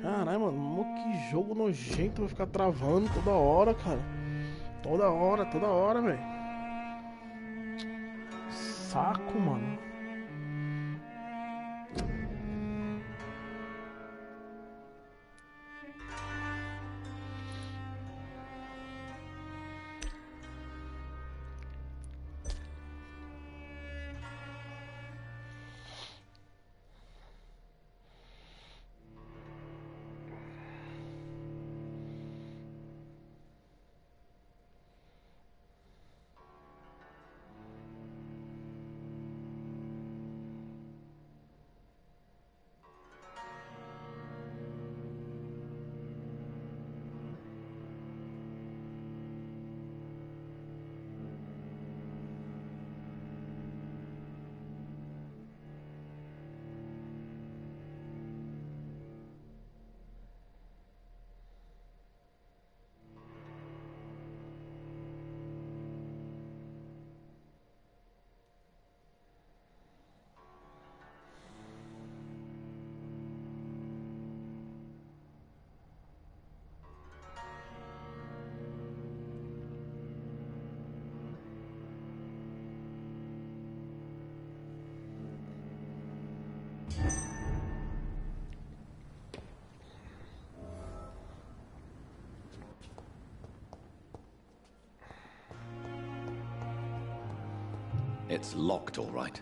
Caralho, mano, que jogo nojento, vai ficar travando toda hora, cara. Toda hora, velho. Saco, mano. It's locked, all right.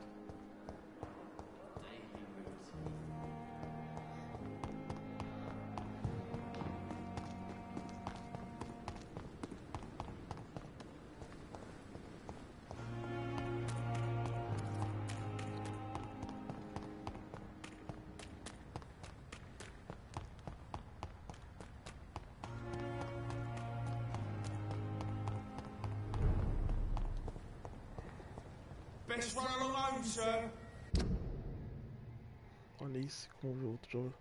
Best run alone, sir. Olha isso, como o outro jogo.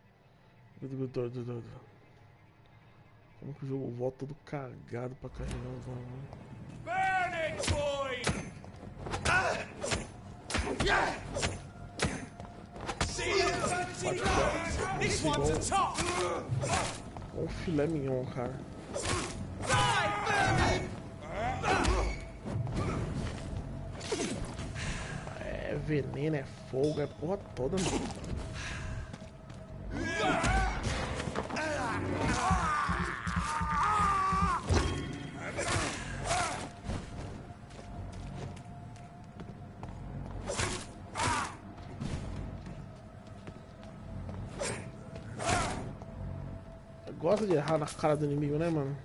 Como que o jogo volta todo cagado pra carregar os bagulho. Burn it, boy! See you, fancy guys! This one's a top! Olha o filé mignon, cara. É veneno, é fogo, é porra toda, mano. Gosta de errar na cara do inimigo, né, mano?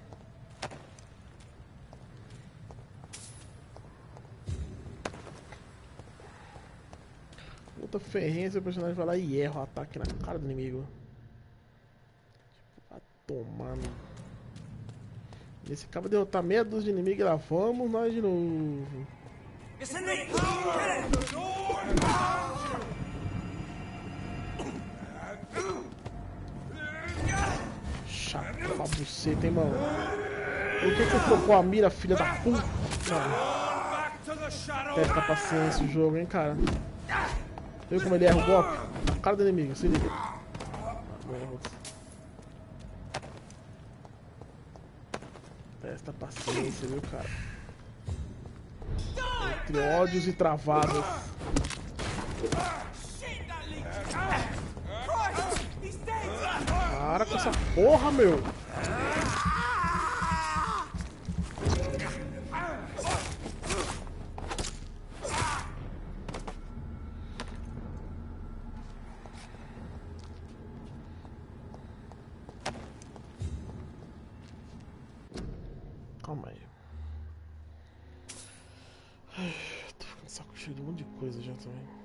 Luta ferrenha, seu personagem vai lá e erra o ataque na cara do inimigo. Tipo, vai tomar, mano. Esse acaba de derrotar meia dúzia de inimigos e lá vamos nós de novo. Chato pra buceta, hein, mano? Por que você trocou a mira, filha da puta? Testa a paciência o jogo, hein, cara? Viu como ele erra o golpe? Na cara do inimigo, se liga. Testa a paciência, viu, cara? Entre ódios e travadas. Para com essa porra, meu! Calma aí. Ai, tô ficando de saco cheio de um monte de coisa já também.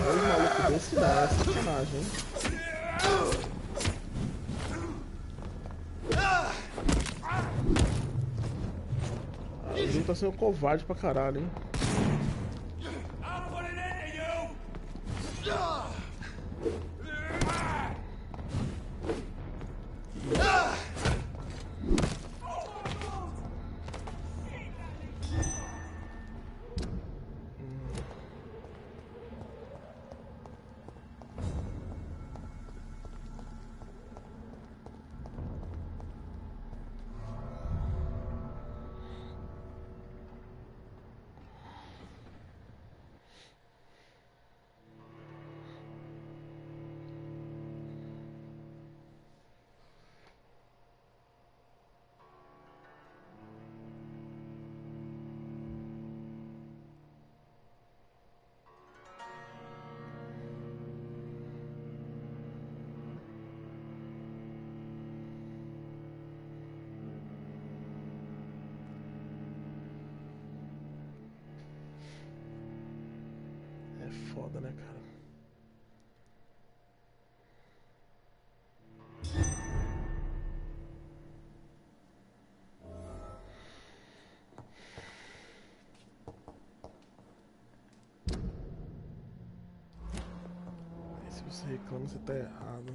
Dois malucos desse dá, é sacanagem, hein? Ele tá sendo covarde pra caralho, hein? Foda, né, cara? E se você reclama, você tá errado.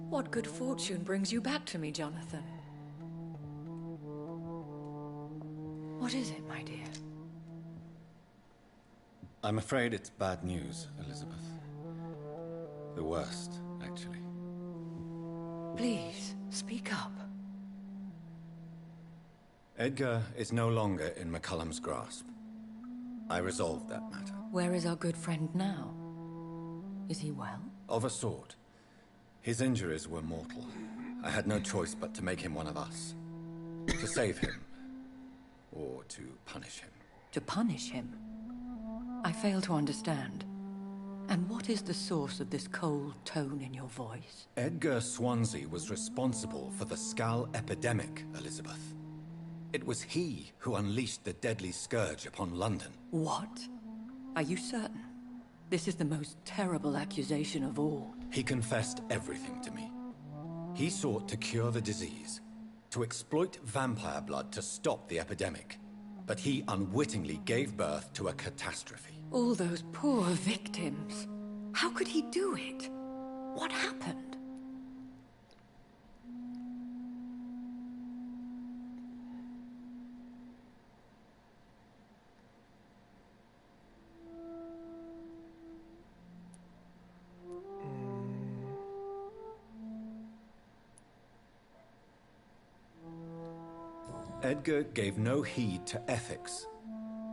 What good fortune brings you back to me, Jonathan? What is it, my dear? I'm afraid it's bad news, Elizabeth. The worst, actually. Please, speak up. Edgar is no longer in McCullum's grasp. I resolved that matter. Where is our good friend now? Is he well? Of a sort. His injuries were mortal. I had no choice but to make him one of us. To save him. Or to punish him. To punish him? I fail to understand. And what is the source of this cold tone in your voice? Edgar Swansea was responsible for the Skull epidemic, Elizabeth. It was he who unleashed the deadly scourge upon London. What? Are you certain? This is the most terrible accusation of all. He confessed everything to me. He sought to cure the disease, to exploit vampire blood to stop the epidemic. But he unwittingly gave birth to a catastrophe. All those poor victims. How could he do it? What happened? Edgar gave no heed to ethics.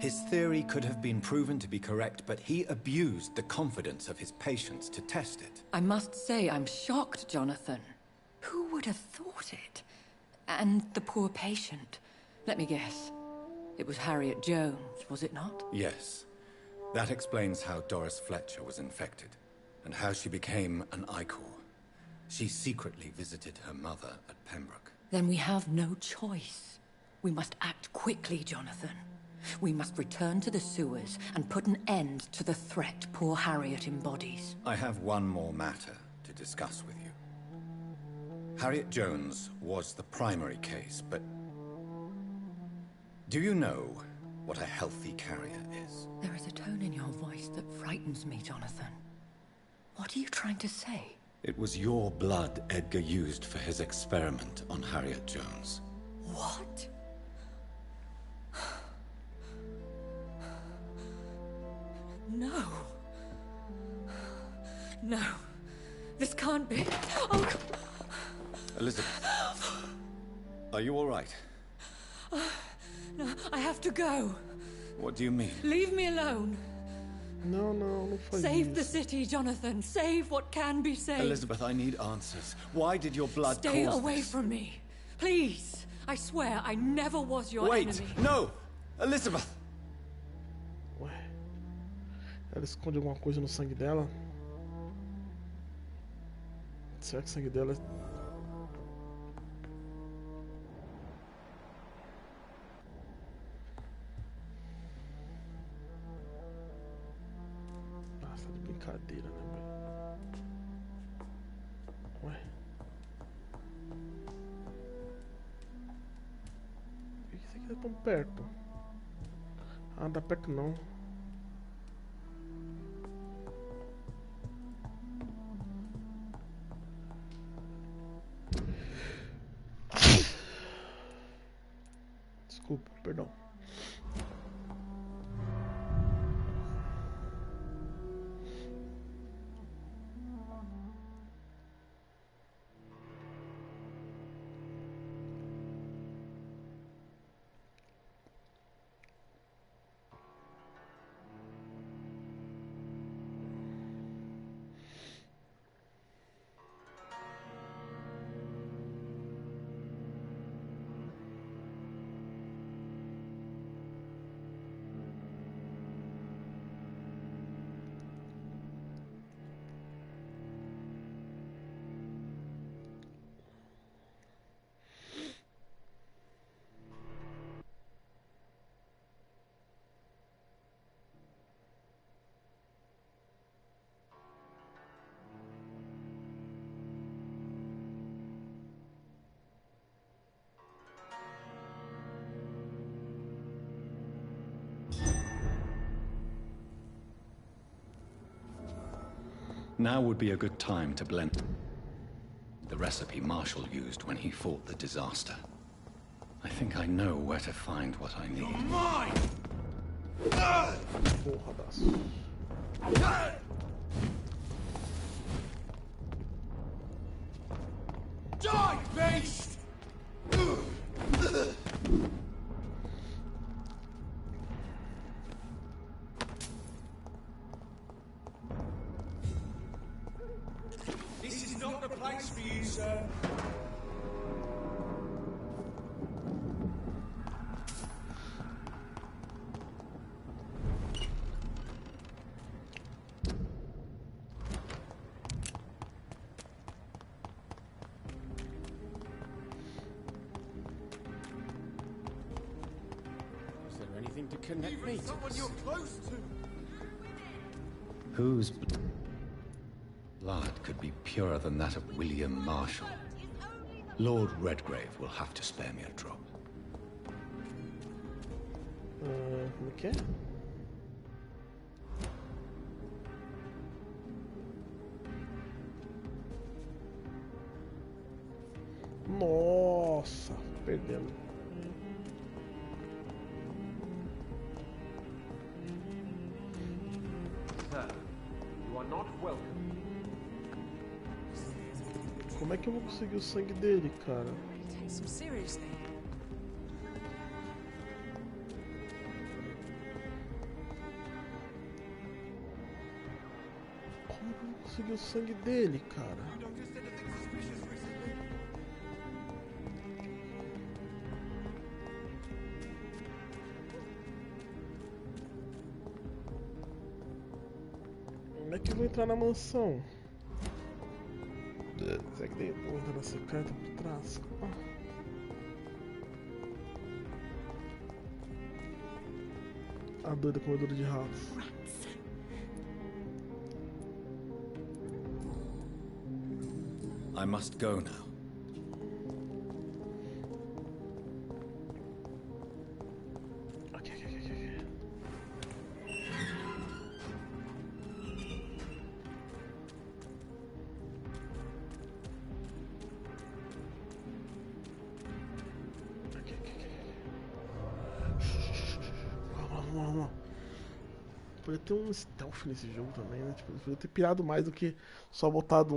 His theory could have been proven to be correct, but he abused the confidence of his patients to test it. I must say I'm shocked, Jonathan. Who would have thought it? And the poor patient. Let me guess. It was Harriet Jones, was it not? Yes. That explains how Doris Fletcher was infected, and how she became an Ichor. She secretly visited her mother at Pembroke. Then we have no choice. We must act quickly, Jonathan. We must return to the sewers and put an end to the threat poor Harriet embodies. I have one more matter to discuss with you. Harriet Jones was the primary case, but... do you know what a healthy carrier is? There is a tone in your voice that frightens me, Jonathan. What are you trying to say? It was your blood Edgar used for his experiment on Harriet Jones. What? No. No. This can't be. Oh, Elizabeth, are you all right? no, I have to go. What do you mean? Leave me alone. Não faz Save isso. the city, Jonathan. Save what can be saved. Elizabeth, I need answers. Why did your blood Stay cause away this? from me. Please. I swear I never was your Wait! enemy. No! Elizabeth! Ué. Ela esconde alguma coisa no sangue dela? Será que o sangue dela... Ah, tá de brincadeira, né, velho? Ué? Por que isso aqui tá tão perto? Ah, não dá perto não. Desculpa, perdão. Now would be a good time to blend the recipe Marshall used when he fought the disaster. I think I know where to find what I need. Porra das... Die, beast! This is not the place for you, sir. Is there anything to connect me to Someone this? you're close to. Whose blood could be purer than that of William Marshall? Lord Redgrave will have to spare me a drop. Como é que é? Nossa, perdemos. Sir, you are not welcome. Como é que eu vou conseguir o sangue dele, cara? Takes him seriously. Como que eu vou conseguir o sangue dele, cara? Noticed anything suspicious recently? Como é que eu vou entrar na mansão? Será que eu vou entrar na secreta por trás? A doida comedora de ratos. I must go now. Ok, ok, ok, ok. Ok, ok, ok. Vamos lá. Podia ter um stealth nesse jogo também, né? Tipo, podia ter pirado mais do que só botado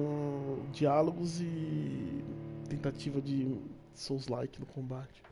diálogos e tentativa de Souls-like no combate.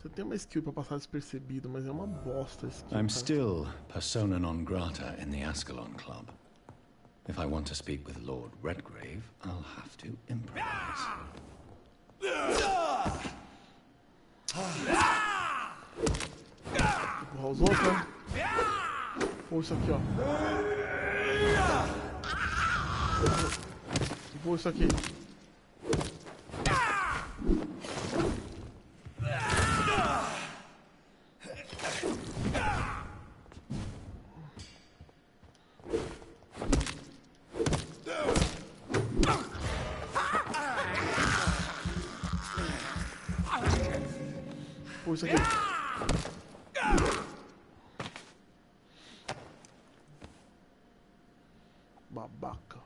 Você tem uma skill pra passar despercebido, mas é uma bosta a skill. I'm cara. still persona non grata in the Ascalon Club. If I want to speak with Lord Redgrave, I'll have to improvise. Empurrar os outros, né? Pô, isso aqui, ó. Pô, isso aqui. Pô, isso aqui. Babaca.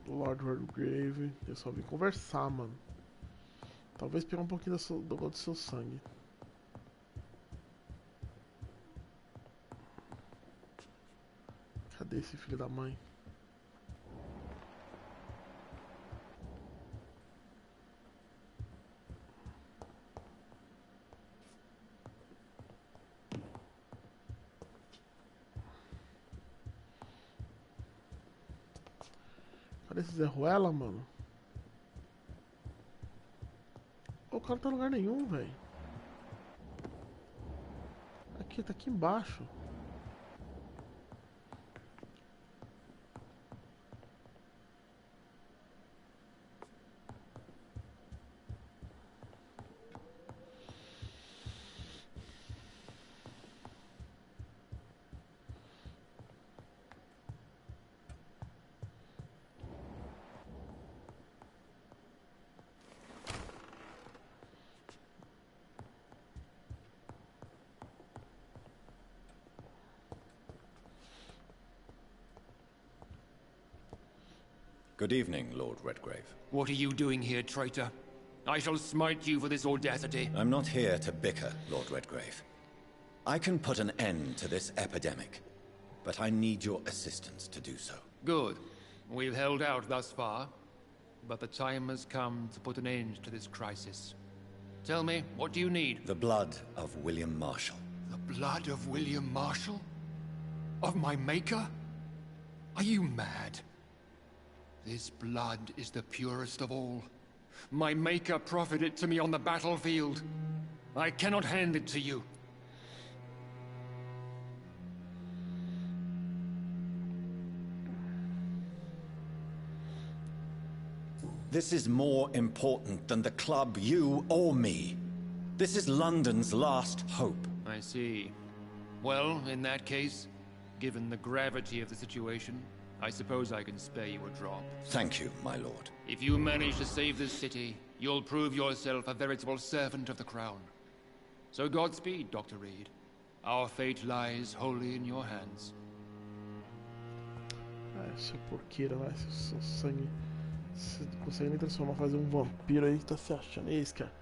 Lord Redgrave. Eu só vim conversar, mano. Talvez pegar um pouquinho do seu sangue. Cadê esse filho da mãe? Cadê esse Zé Ruela, mano? O cara não tá em lugar nenhum, velho. Aqui, tá aqui embaixo. Good evening, Lord Redgrave. What are you doing here, traitor? I shall smite you for this audacity. I'm not here to bicker, Lord Redgrave. I can put an end to this epidemic, but I need your assistance to do so. Good. We've held out thus far, but the time has come to put an end to this crisis. Tell me, what do you need? The blood of William Marshall. The blood of William Marshall? Of my maker? Are you mad? This blood is the purest of all. My maker proffered it to me on the battlefield. I cannot hand it to you. This is more important than the club, you or me. This is London's last hope. I see. Well, in that case, given the gravity of the situation, I suppose I can spare you a drop. Thank you, my lord. If you manage to save this city, you'll prove yourself a veritable servant of the crown. So Godspeed, Dr. Reed. Our fate lies wholly in your hands. Essa porqueira, vai. Seu sangue. Você não consegue nem transformar, fazer um vampiro aí que tá se achando. É isso, cara.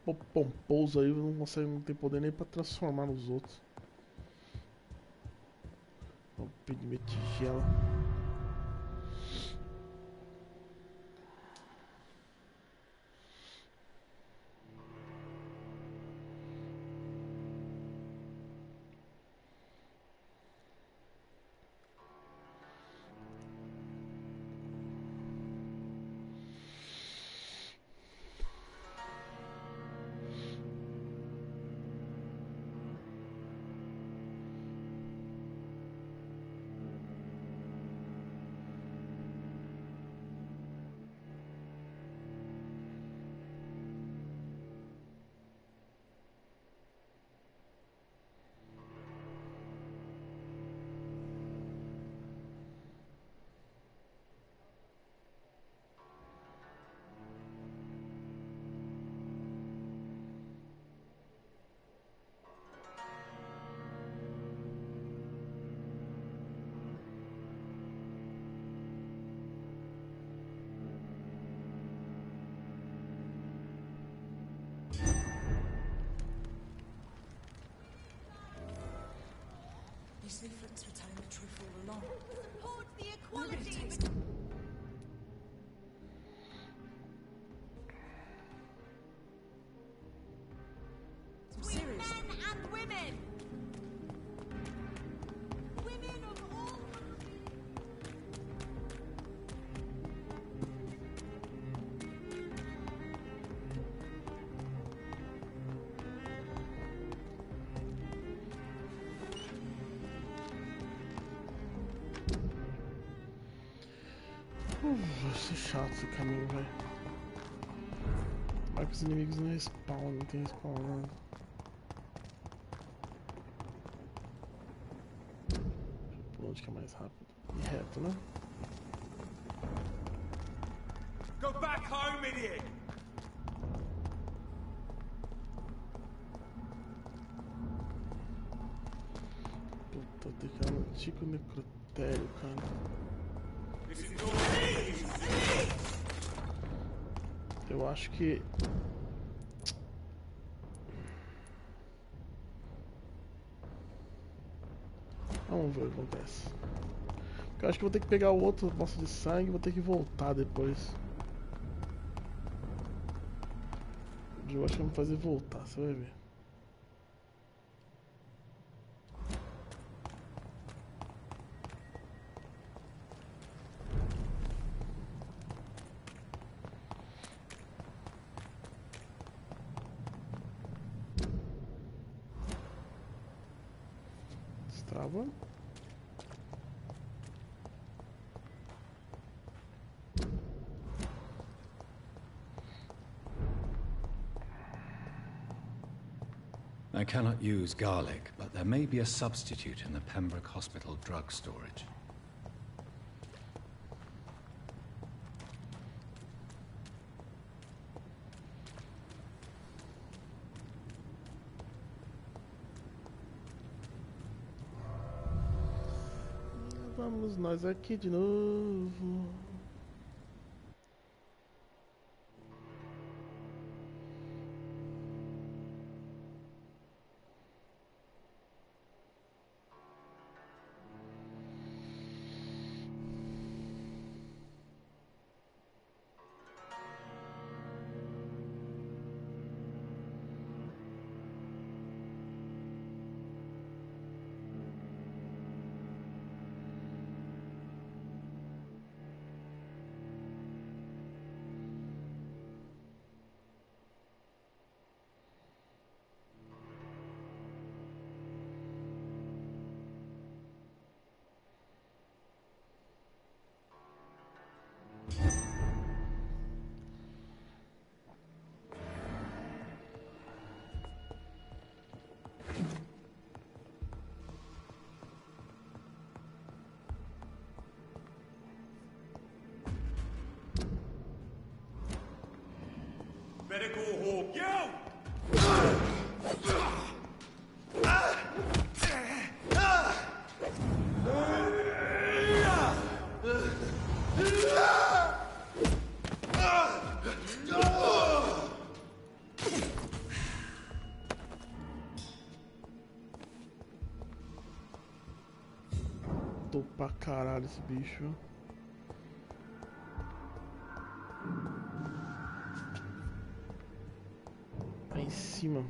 O pomposo aí não consegue, não tem poder nem pra transformar nos outros. Vou pedir minha tigela. These leaflets were telling the truth all along. Support the equality! Between men and women! Women of all... Vai ser chato esse caminho, velho. Vai que os inimigos não respawnam, não tem respawnando. Por onde que é mais rápido? E reto, né? Go back home, idiot! Puta, tem que ir no antigo necrotério, cara. Eu acho que... Vamos ver o que acontece. Eu acho que vou ter que pegar o outro bosta de sangue e vou ter que voltar depois. Eu acho que vai me fazer voltar, você vai ver. Destrava. I cannot use garlic, but there may be a substitute in the Pembroke Hospital drug storage. Vamos nós aqui de novo. Medical Hawk, you! Tô pra caralho esse bicho. Tá em cima.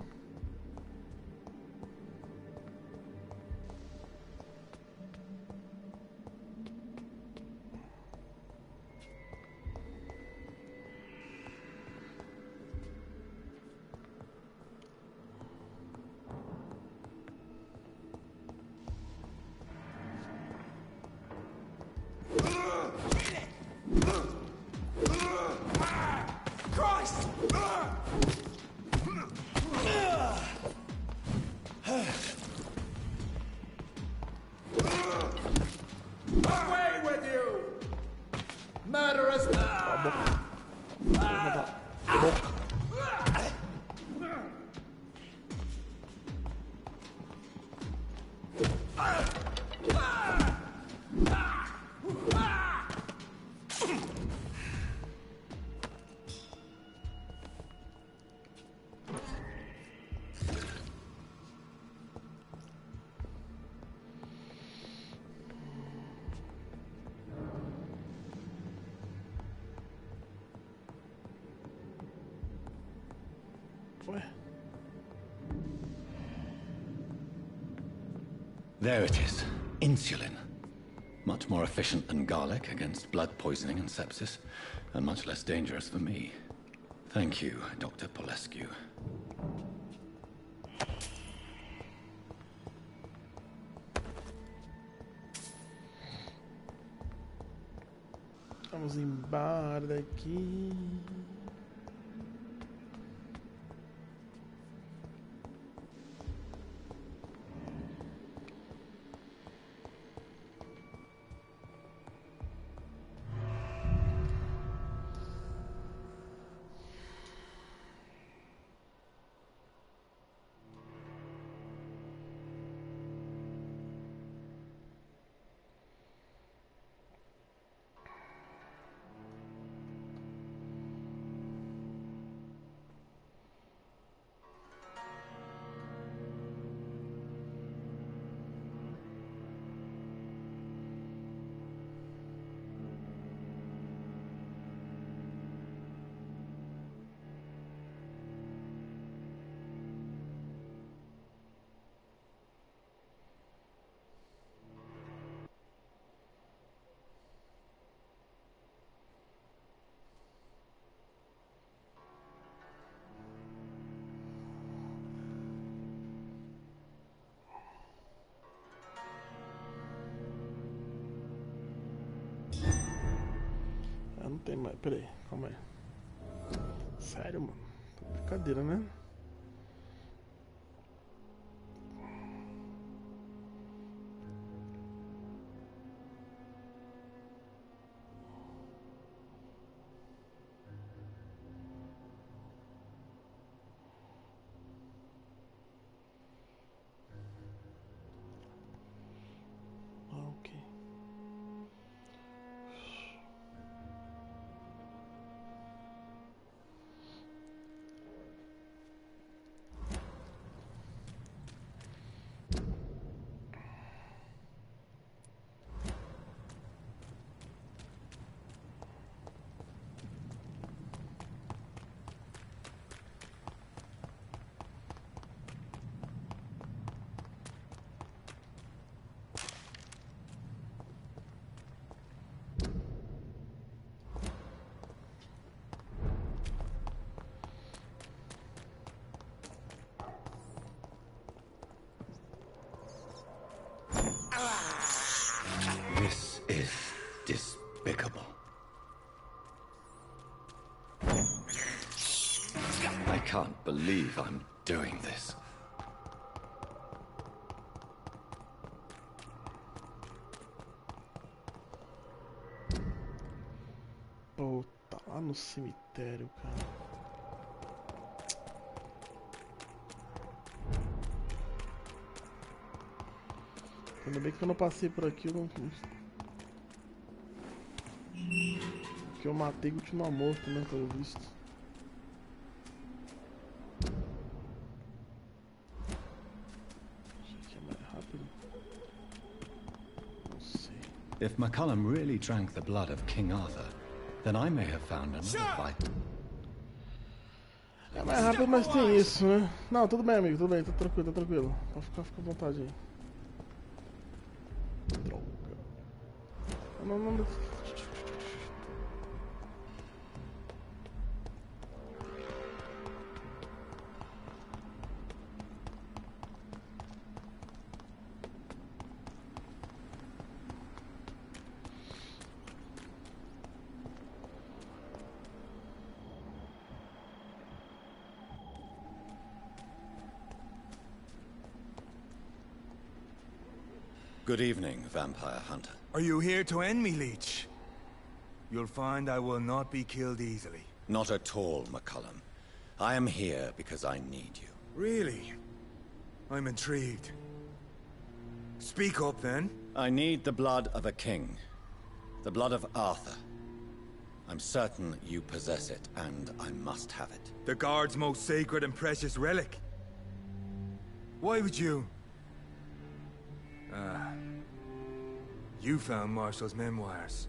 Away with you! Murderous! There it is. Insulin. Much more efficient than garlic against blood poisoning and sepsis, and much less dangerous for me. Thank you, Dr. Polescu. Vamos embora daqui. Não tem mais. Pera aí, calma aí. Sério, mano? Tá brincadeira, né? Ok. This is despicable. I can't believe I'm doing this. Pô, tá lá no cemitério, cara. Ainda bem que eu não passei por aqui, eu não... Que eu matei o último morto, né, pelo visto. Isso aqui é mais rápido. Não sei. If McCullum really drank the blood of King Arthur, then I may have found another fight. É mais rápido, mas tem isso, né? Não, tudo bem, amigo, tudo bem, tá tranquilo, tá tranquilo. Pode ficar à vontade aí. Droga. Não. Good evening, vampire hunter. Are you here to end me, Leech? You'll find I will not be killed easily. Not at all, McCullum. I am here because I need you. Really? I'm intrigued. Speak up, then. I need the blood of a king. The blood of Arthur. I'm certain you possess it, and I must have it. The Guard's most sacred and precious relic. Why would you? You found Marshall's memoirs.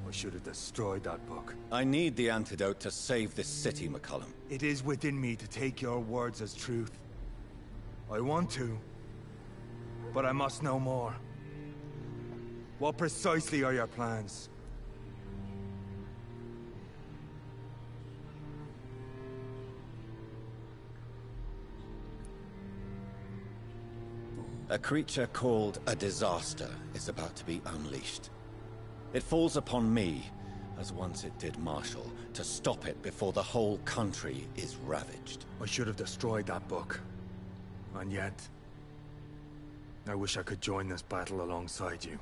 I should have destroyed that book. I need the antidote to save this city, McCullum. It is within me to take your words as truth. I want to, But I must know more. What precisely are your plans? A creature called a disaster is about to be unleashed. It falls upon me, as once it did Marshall, to stop it before the whole country is ravaged. I should have destroyed that book. And yet... I wish I could join this battle alongside you.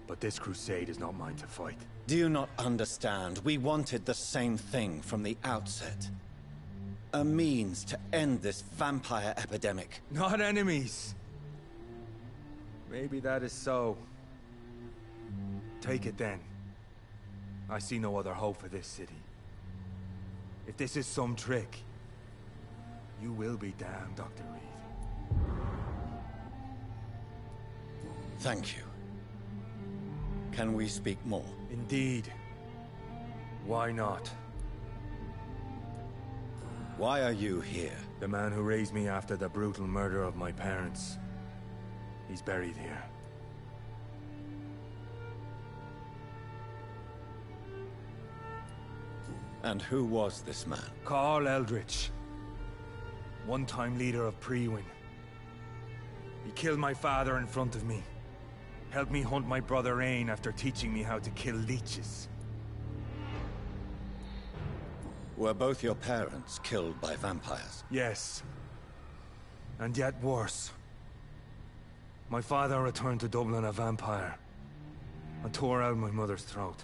But this crusade is not mine to fight. Do you not understand? We wanted the same thing from the outset. A means to end this vampire epidemic. Not enemies! Maybe that is so. Take it then. I see no other hope for this city. If this is some trick, you will be damned, Dr. Reed. Thank you. Can we speak more? Indeed. Why not? Why are you here? The man who raised me after the brutal murder of my parents. He's buried here. And who was this man? Carl Eldritch. One-time leader of Priwen. He killed my father in front of me. Helped me hunt my brother Ain after teaching me how to kill leeches. Were both your parents killed by vampires? Yes. And yet worse. My father returned to Dublin a vampire. And tore out my mother's throat.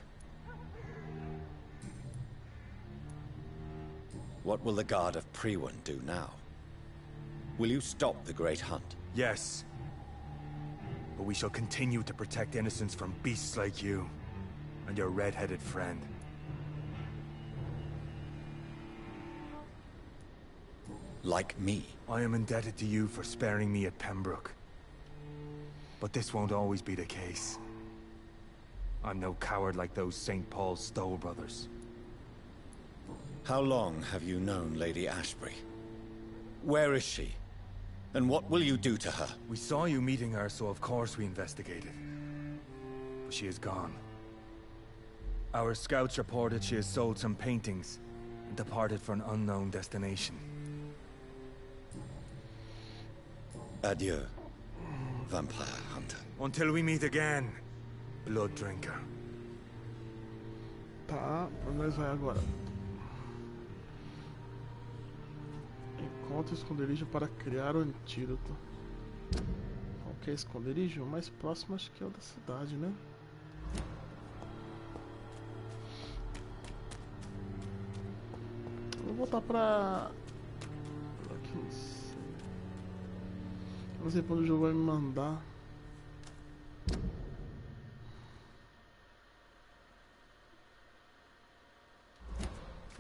What will the Guard of Priwen do now? Will you stop the Great Hunt? Yes. But we shall continue to protect innocents from beasts like you. And your red-headed friend. Like me? I am indebted to you for sparing me at Pembroke. But this won't always be the case. I'm no coward like those St. Paul Stowe brothers. How long have you known Lady Ashbury? Where is she? And what will you do to her? We saw you meeting her, so of course we investigated. But she is gone. Our scouts reported she has sold some paintings and departed for an unknown destination. Adieu, vampire hunter. Until we meet again, blood drinker. Tá, pra nós vai agora. Encontre o esconderijo para criar o antídoto. Qual que é esconderijo? O mais próximo acho que é o da cidade, né? Eu vou voltar pra... Aqui não sei. Eu não sei pra onde o jogo vai me mandar.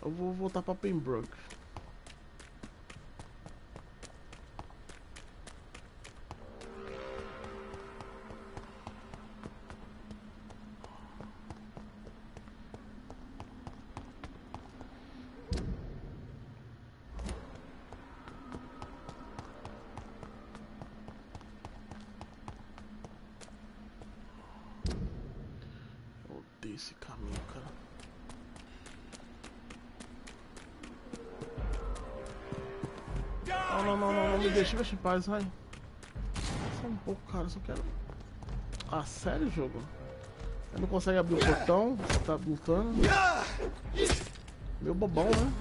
Eu vou voltar pra Pembroke. Esse caminho, cara. Não, me deixa em paz, vai. Só um pouco, cara, eu só quero... Ah, sério, jogo? Você não consegue abrir o portão? Você tá lutando? Meu bobão, né?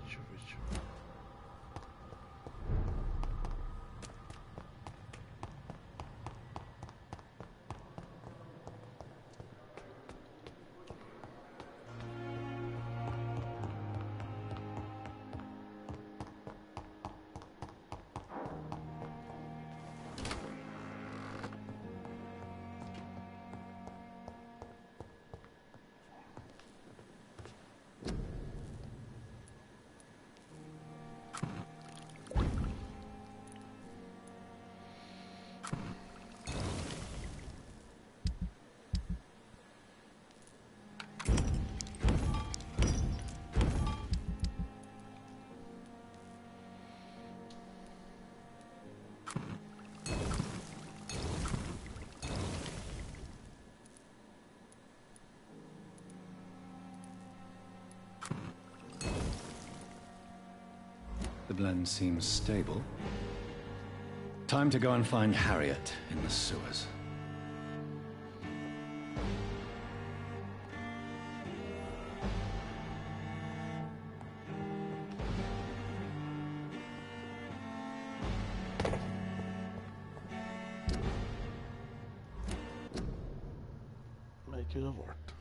Deixa eu ver. The blend seems stable. Time to go and find Harriet in the sewers. Aí que eu já volto.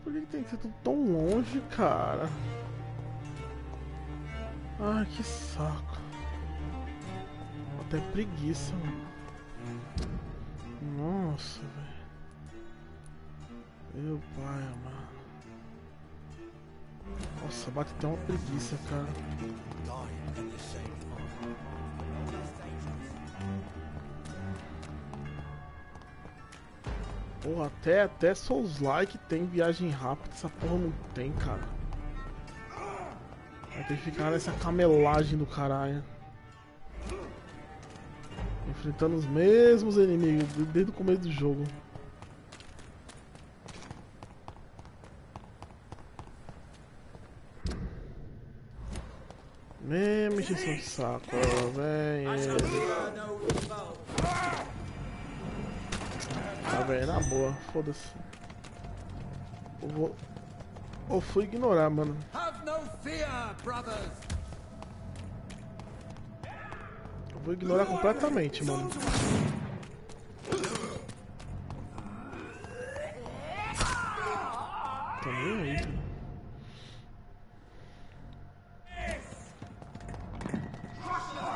Por que tem que ser tudo tão longe, cara? Ai, que saco. Até preguiça, mano. Nossa, velho. Meu pai, mano. Nossa, bate até uma preguiça, cara. Porra, até Souls-like tem viagem rápida, essa porra não tem, cara. Vai ter que ficar nessa camelagem do caralho. Enfrentando os mesmos inimigos desde o começo do jogo. Mesmo encheção de saco, vem ele. Tá bem, na boa, foda-se. Eu fui ignorar, mano. Have no fear, brothers. Eu vou ignorar completamente, mano. Tô nem aí, cara.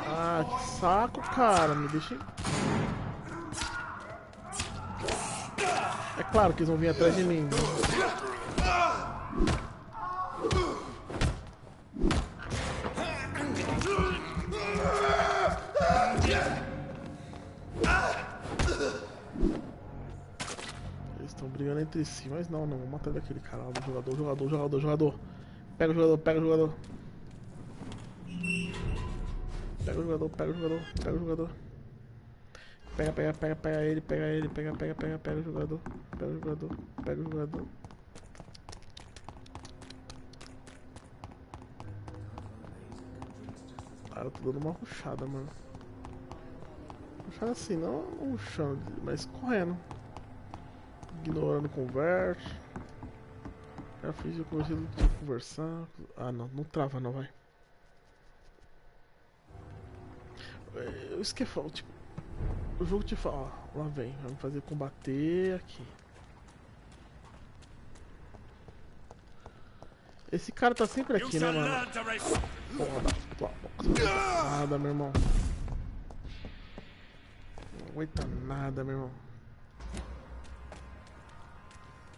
Ah, que saco, cara. Me deixa. É claro que eles vão vir atrás de mim. Né? Eles estão brigando entre si, mas não, vou matar daquele cara lá do jogador. Pega o jogador. Pega o jogador. Pega o jogador. Pega ele, pega o jogador. Pega o jogador. Cara, eu tô dando uma rushada, mano. Rushada assim, não rushando, mas correndo. Ignorando conversa. Já fiz o que eu tinha que conversar. Ah, não trava não, vai. Eu esqueci, tipo, o jogo te fala, ó, lá vem, vamos fazer combater aqui. Esse cara tá sempre aqui, né, mano? Porra, nada, meu irmão. Não aguenta nada, meu irmão.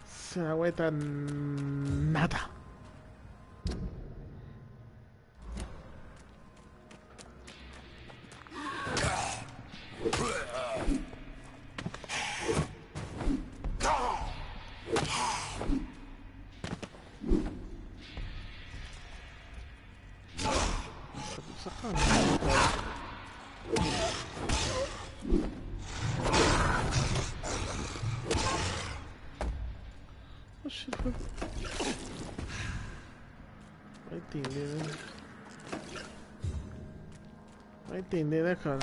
Você não aguenta nada. Sacanagem, cara. Oxi, foi... Vai entender, né? Vai entender, né, cara?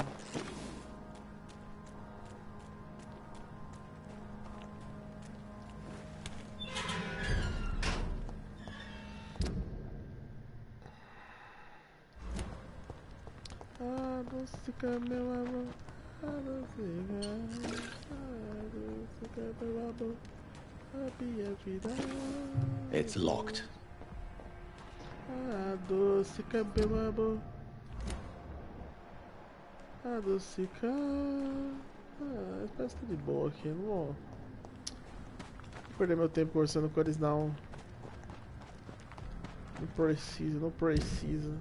Adocica meu amor, adocica meu amor, a minha vida. It's locked. Adocica meu amor, adocica. Parece que tá de boa aqui, não vou perder meu tempo conversando com eles não. Não precisa.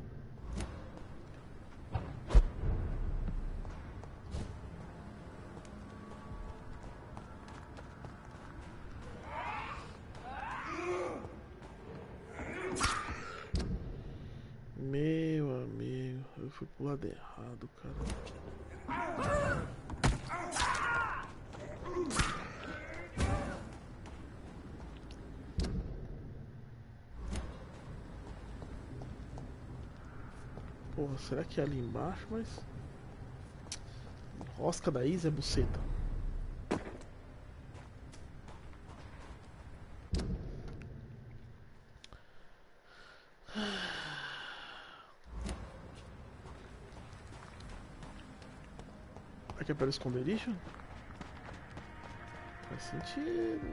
Meu amigo, eu fui pro lado errado, cara. Porra, será que é ali embaixo, mas... Rosca da Isa é buceta. Aqui é para esconderijo? Faz sentido.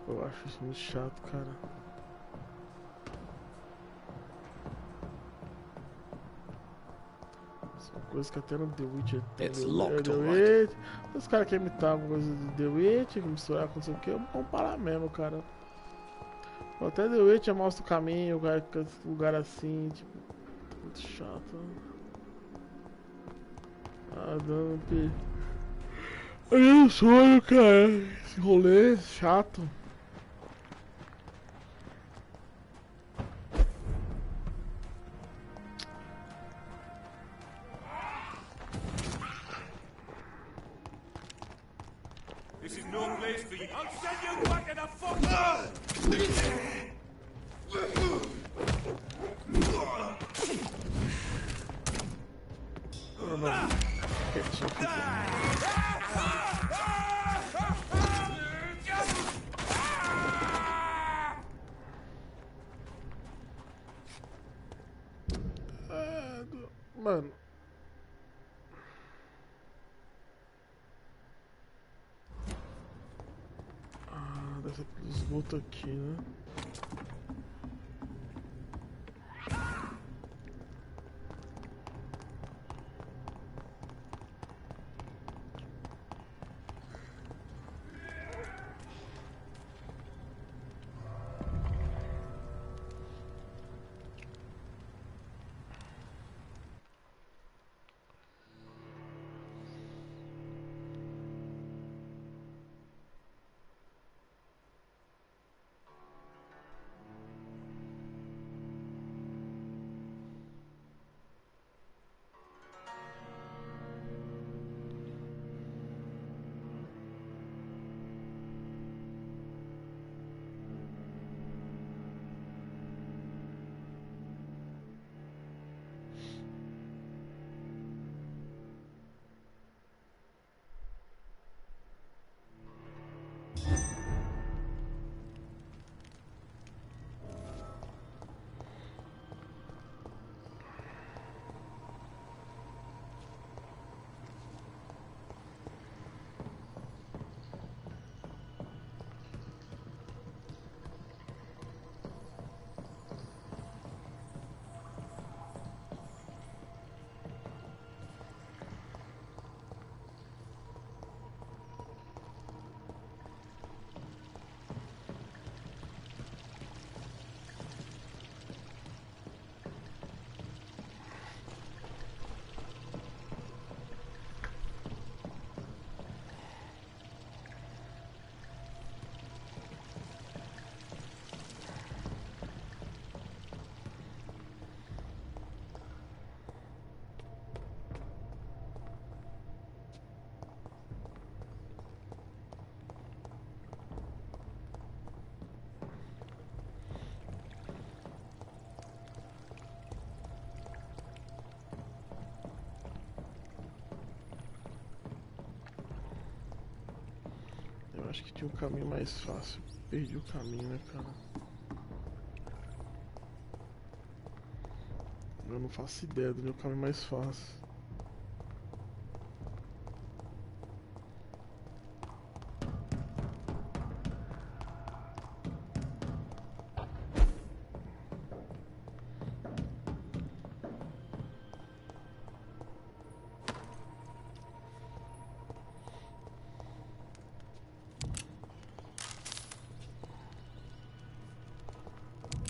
Eu acho isso muito chato, cara. São coisas que até no The Witcher tem. It's locked, all right. Witcher. Os caras querem imitar alguma coisa do The Witcher, misturar com não sei o que, vamos parar mesmo, cara. Até The Witcher mostra o caminho, o lugar assim, tipo, muito chato. Ah, Vampyr. Eu não sonho, cara. Esse rolê é chato. This is no place for you. I'll send you back in the fuck. Eu não. Quietinho, mano. Ah, deve ser pelo esgoto aqui, né? Eu acho que tinha um caminho mais fácil. Perdi o caminho, né, cara? Eu não faço ideia do meu caminho mais fácil.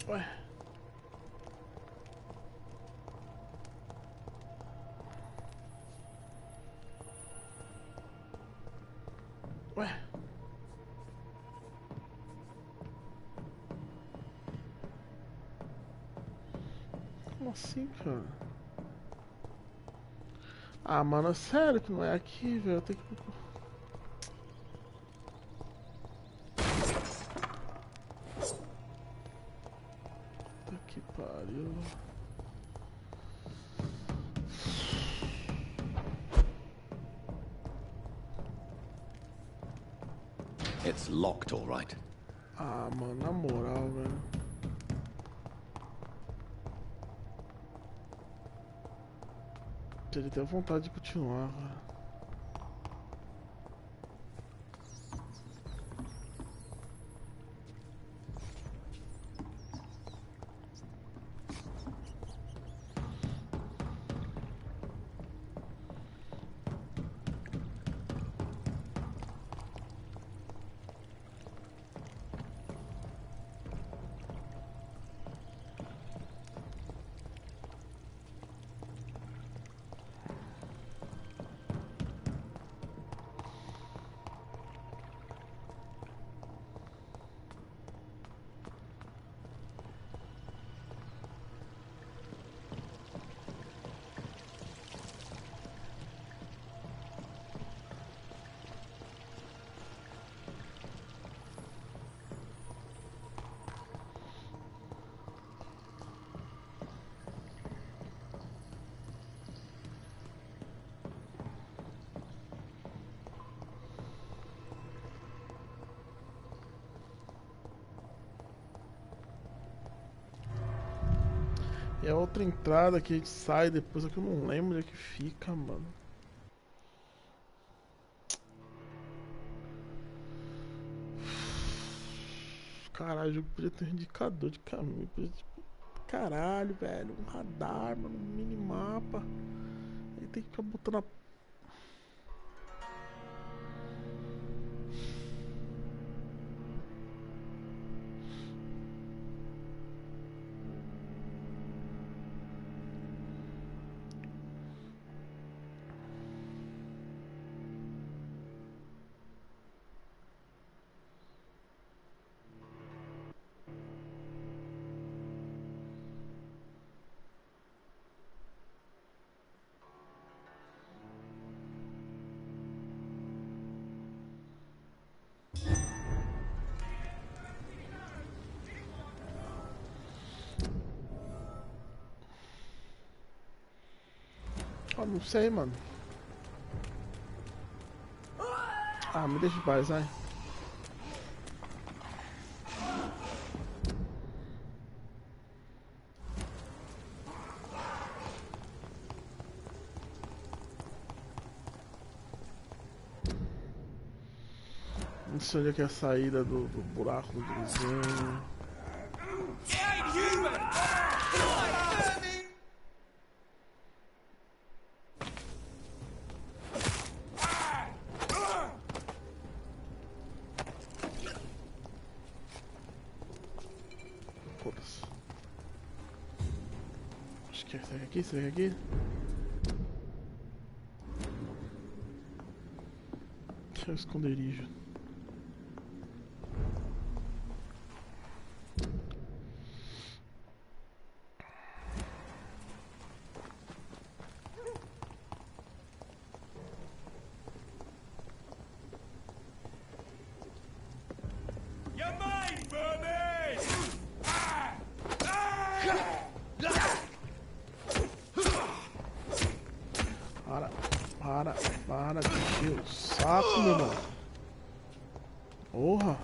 Ué. Ué. Como assim, cara? Ah, mano, é sério que não é aqui, velho. Eu tenho que... Puta que pariu. It's locked, all right. Ah, mano, na moral, velho. Teria até vontade de continuar, velho. E a outra entrada que a gente sai depois é que eu não lembro onde é que fica, mano. Caralho, o jogo podia ter um indicador de caminho. Podia, tipo, caralho, velho. Um radar, mano. Um minimapa. Aí tem que ficar botando a. Ah, não sei, mano. Ah, me deixa em paz, vai. Não sei onde é que é a saída do buraco do desenho. Foda-se. Acho que é. Será que é aqui? Será que é aqui? Que é o esconderijo. Para de encher o saco, meu irmão. Porra.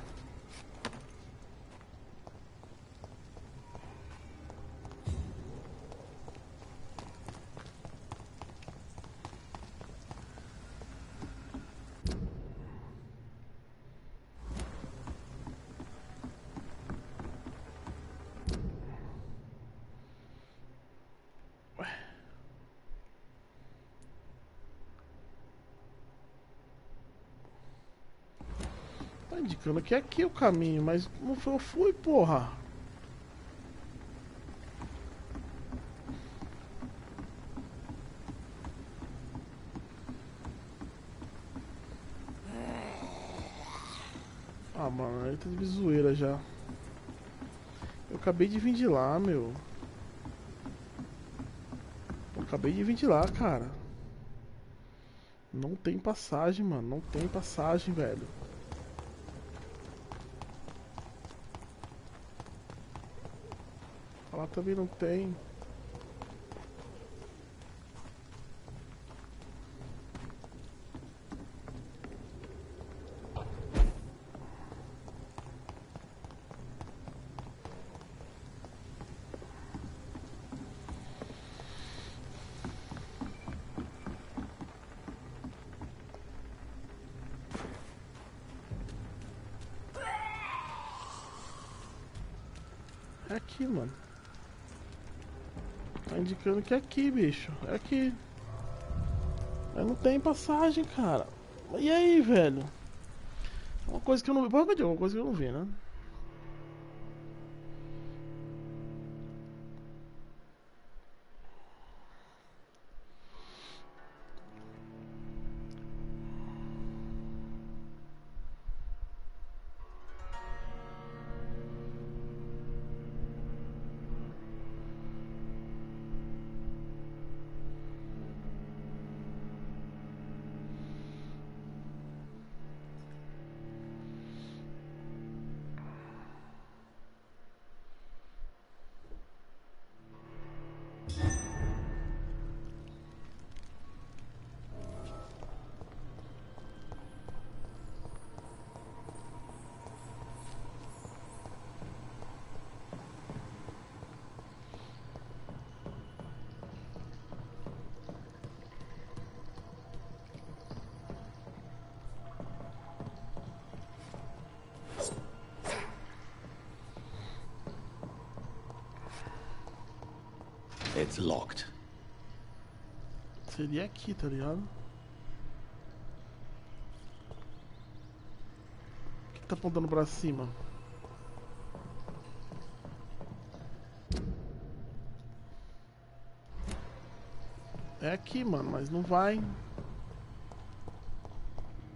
Tá indicando que é aqui o caminho, mas não foi, eu fui, porra. Ah, mano, aí tá de zoeira já. Eu acabei de vir de lá, meu. Eu acabei de vir de lá, cara. Não tem passagem, mano. Não tem passagem, velho. Lá também não tem. É aqui, mano. Tá indicando que é aqui, bicho. É aqui. Mas não tem passagem, cara. E aí, velho? Uma coisa que eu não vi. Pode dizer, uma coisa que eu não vi, né? It's locked. Seria aqui, tá ligado? O que tá apontando pra cima? É aqui, mano, mas não vai.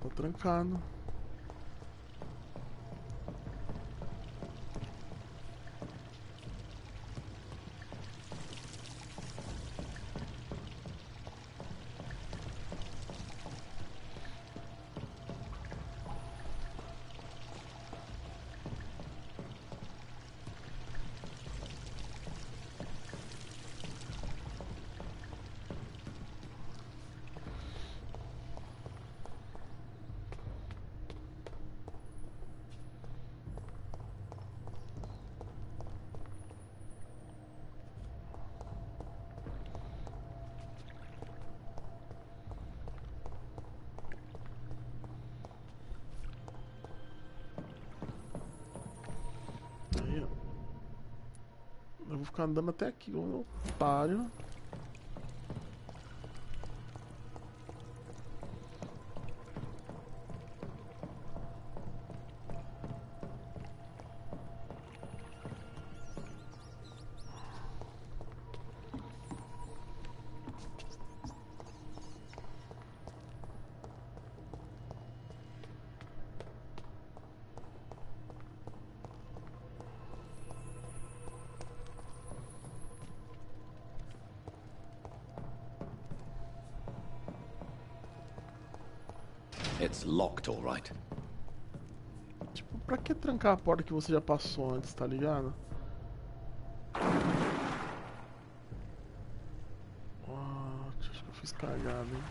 Tá trancado. Aí, ó. Eu vou ficar andando até aqui, um otário. It's locked, all right. Tipo, pra que trancar a porta que você já passou antes, tá ligado? Acho que eu fiz cagada, hein?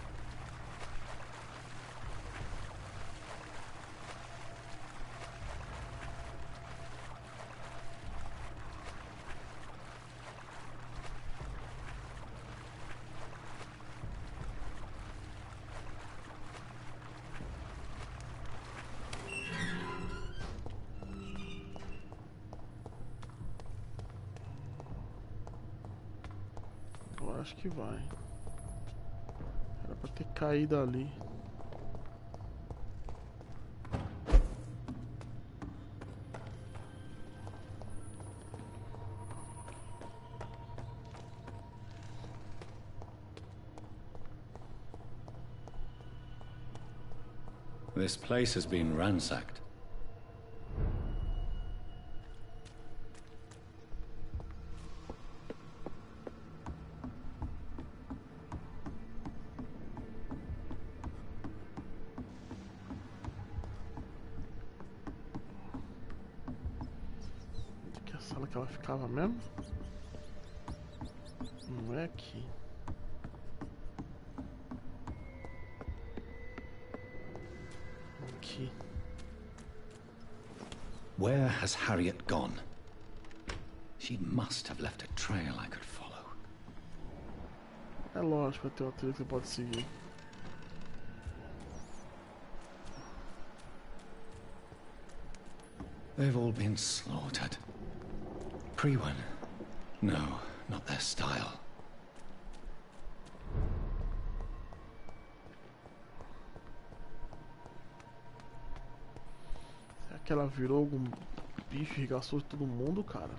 Eu acho que vai. Era pra ter caído ali. This place has been ransacked. Onde que é a sala que ela ficava mesmo? Não é aqui. Aqui. Where has Harriet gone? She must have left a trail I could follow. É lógico, vai ter uma trilha que você pode seguir. They've all been slaughtered. Pre-1. No, not their style. Será que ela virou algum bicho e regaçou todo mundo, cara?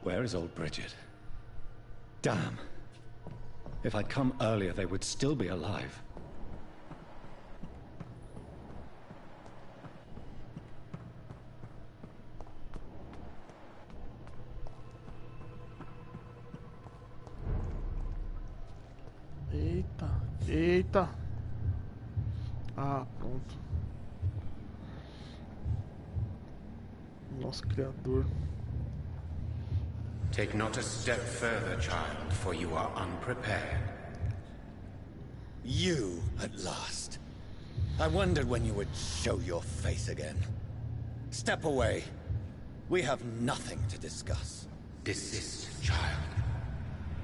Where is old Bridget? Damn. If I'd come earlier, they would still be alive. Eita, eita. Ah, pronto. Nosso criador. Take not a step further, child, for you are unprepared. You, at last. I wondered when you would show your face again. Step away. We have nothing to discuss. Desist, child.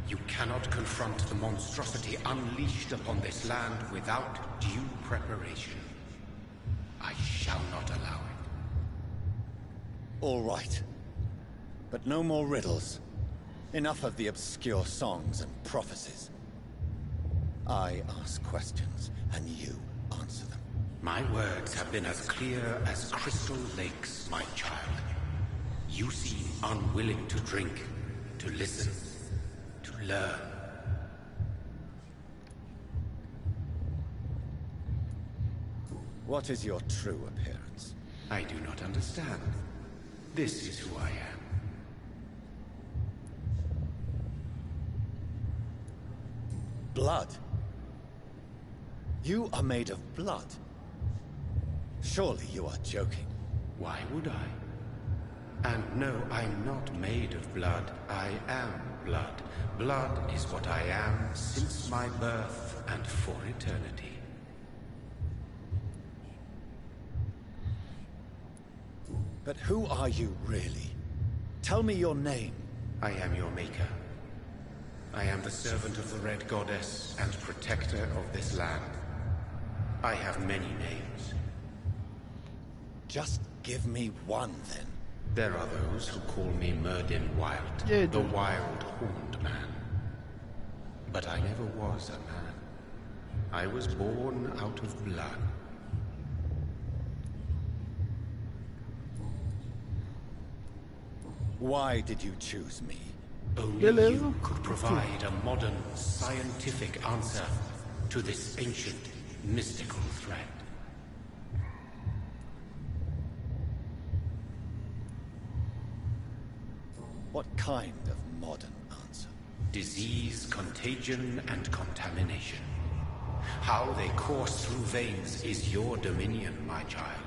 You cannot confront the monstrosity unleashed upon this land without due preparation. shall not allow it. All right. But no more riddles. Enough of the obscure songs and prophecies. I ask questions, and you answer them. My words have been as clear as crystal lakes, my child. You seem unwilling to drink, to listen, to learn. What is your true appearance? I do not understand. This is who I am. Blood? You are made of blood. Surely you are joking. Why would I? And no, I'm not made of blood. I am blood. Blood is what I am since my birth and for eternity. But who are you really? Tell me your name. I am your maker. I am the servant of the Red Goddess and protector of this land. I have many names. Just give me one, then. There are those who call me Myrddin Wild, the Wild Horned Man. But I never was a man. I was born out of blood. Why did you choose me? Only you could provide a modern, scientific answer to this ancient, mystical threat. What kind of modern answer? Disease, contagion, and contamination. How they course through veins is your dominion, my child.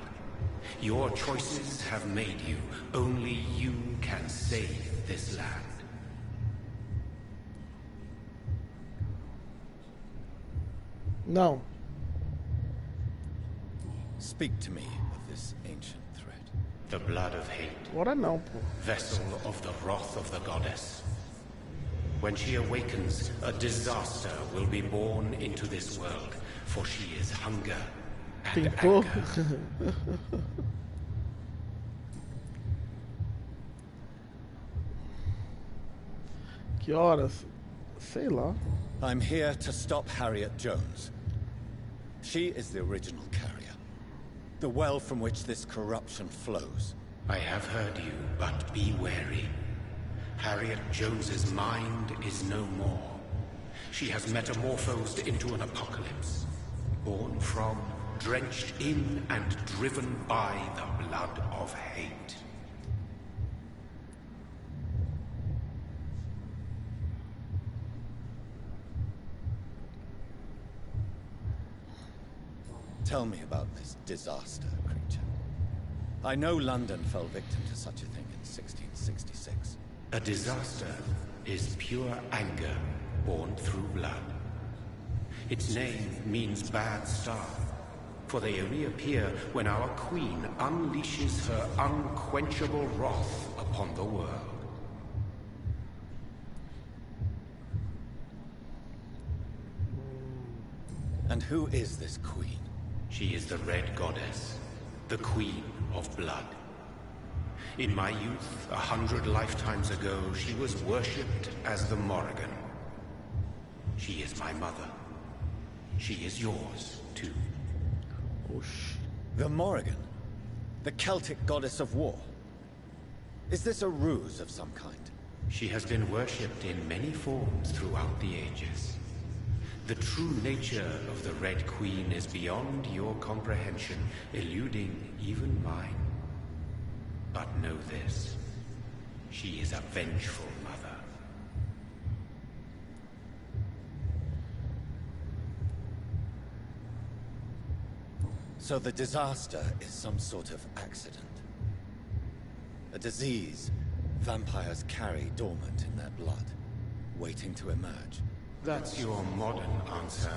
Your choices have made you. Only you can save this land. No. Speak to me of this ancient threat. The blood of hate. What I know, pô. Vessel of the wrath of the goddess. When she awakens, a disaster will be born into this world, for she is hunger and Pintou. anger. Que horas? Sei lá. I'm here to stop Harriet Jones. She is the original carrier. The well from which this corruption flows. I have heard you, but be wary. Harriet Jones's mind is no more. She has metamorphosed into an apocalypse. Born from, drenched in, and driven by the blood of hate. Tell me about this disaster, creature. I know London fell victim to such a thing in 1666. A disaster is pure anger born through blood. Its name means bad star, for they only appear when our queen unleashes her unquenchable wrath upon the world. And who is this queen? She is the Red Goddess, the Queen of Blood. In my youth, 100 lifetimes ago, she was worshipped as the Morrigan. She is my mother. She is yours, too. Oh, shit. The Morrigan? The Celtic goddess of war? Is this a ruse of some kind? She has been worshipped in many forms throughout the ages. The true nature of the Red Queen is beyond your comprehension, eluding even mine. But know this, she is a vengeful mother. So the disaster is some sort of accident. A disease vampires carry dormant in their blood, waiting to emerge. That's your modern answer.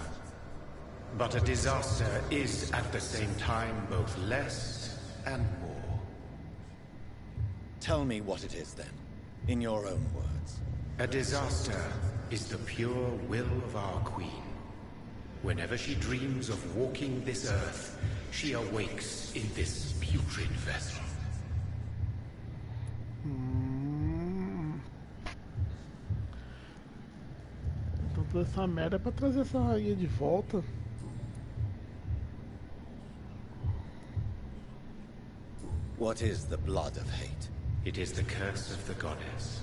But a disaster is at the same time both less and more. Tell me what it is then, in your own words. A disaster is the pure will of our queen. Whenever she dreams of walking this earth, she awakes in this putrid vessel. Então toda essa merda é pra trazer essa rainha de volta. What is the blood of hate? It is the curse of the goddess.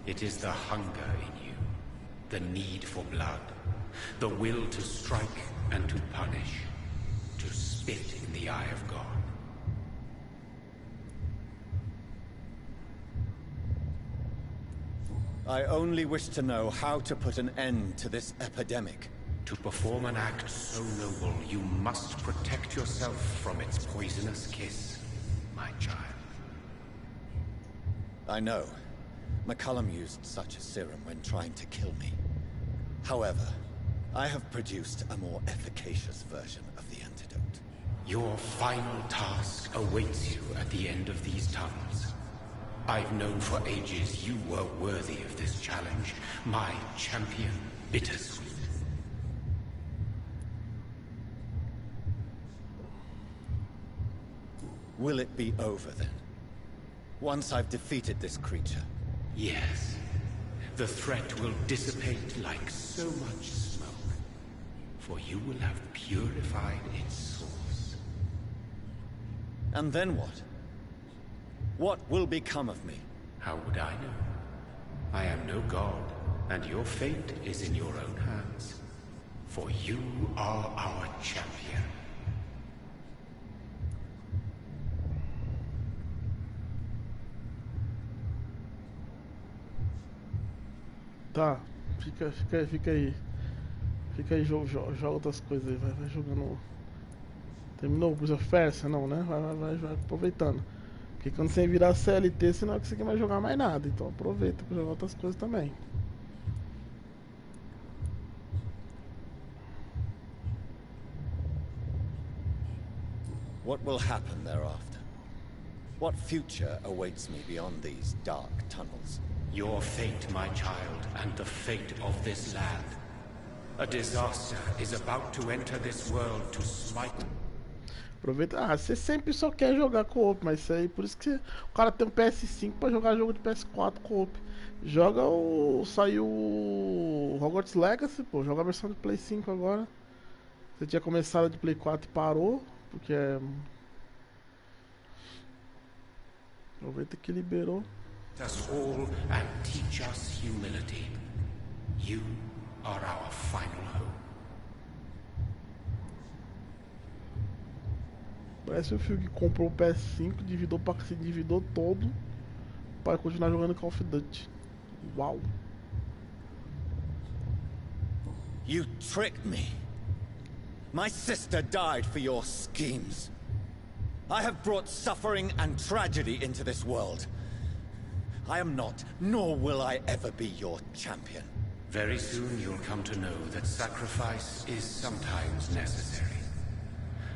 It is the hunger in you, the need for blood, the will to strike and to punish, to spit in the eye of God. I only wish to know how to put an end to this epidemic. To perform an act so noble, you must protect yourself from its poisonous kiss, my child. I know. McCullum used such a serum when trying to kill me. However, I have produced a more efficacious version of the antidote. Your final task awaits you at the end of these tunnels. I've known for ages you were worthy of this challenge, my champion, Bittersweet. Will it be over then? Once I've defeated this creature? Yes. The threat will dissipate like so much smoke, for you will have purified its source. And then what? What will become of me? How would I know? I am no god, and your fate is in your own hands. For you are our champion. Tá, fica aí. Fica aí, joga outras coisas aí, vai jogando. Terminou o Prince of Persia? Não, né? Vai aproveitando. Porque quando você virar CLT, você não vai conseguir mais jogar mais nada. Então aproveita pra jogar outras coisas também. What will happen thereafter? What future awaits me beyond these dark tunnels? Your fate, my child, and the fate of this land. A disaster is about to enter this world to smite. Aproveita. Ah, você sempre só quer jogar co-op, mas isso aí, por isso que o cara tem um PS5 pra jogar jogo de PS4 co-op. Joga o. Saiu o Hogwarts Legacy, pô, joga a versão de Play 5 agora. Você tinha começado de Play 4 e parou, porque é. Aproveita que liberou. Us all and teach us humility. You are our final hope. Parece o filho que comprou o PS5, se endividou todo para continuar jogando Call of Duty. Uau! You tricked me. My sister died for your schemes. I have brought suffering and tragedy into this world. I am not, nor will I ever be your champion. Very soon you'll come to know that sacrifice is sometimes necessary.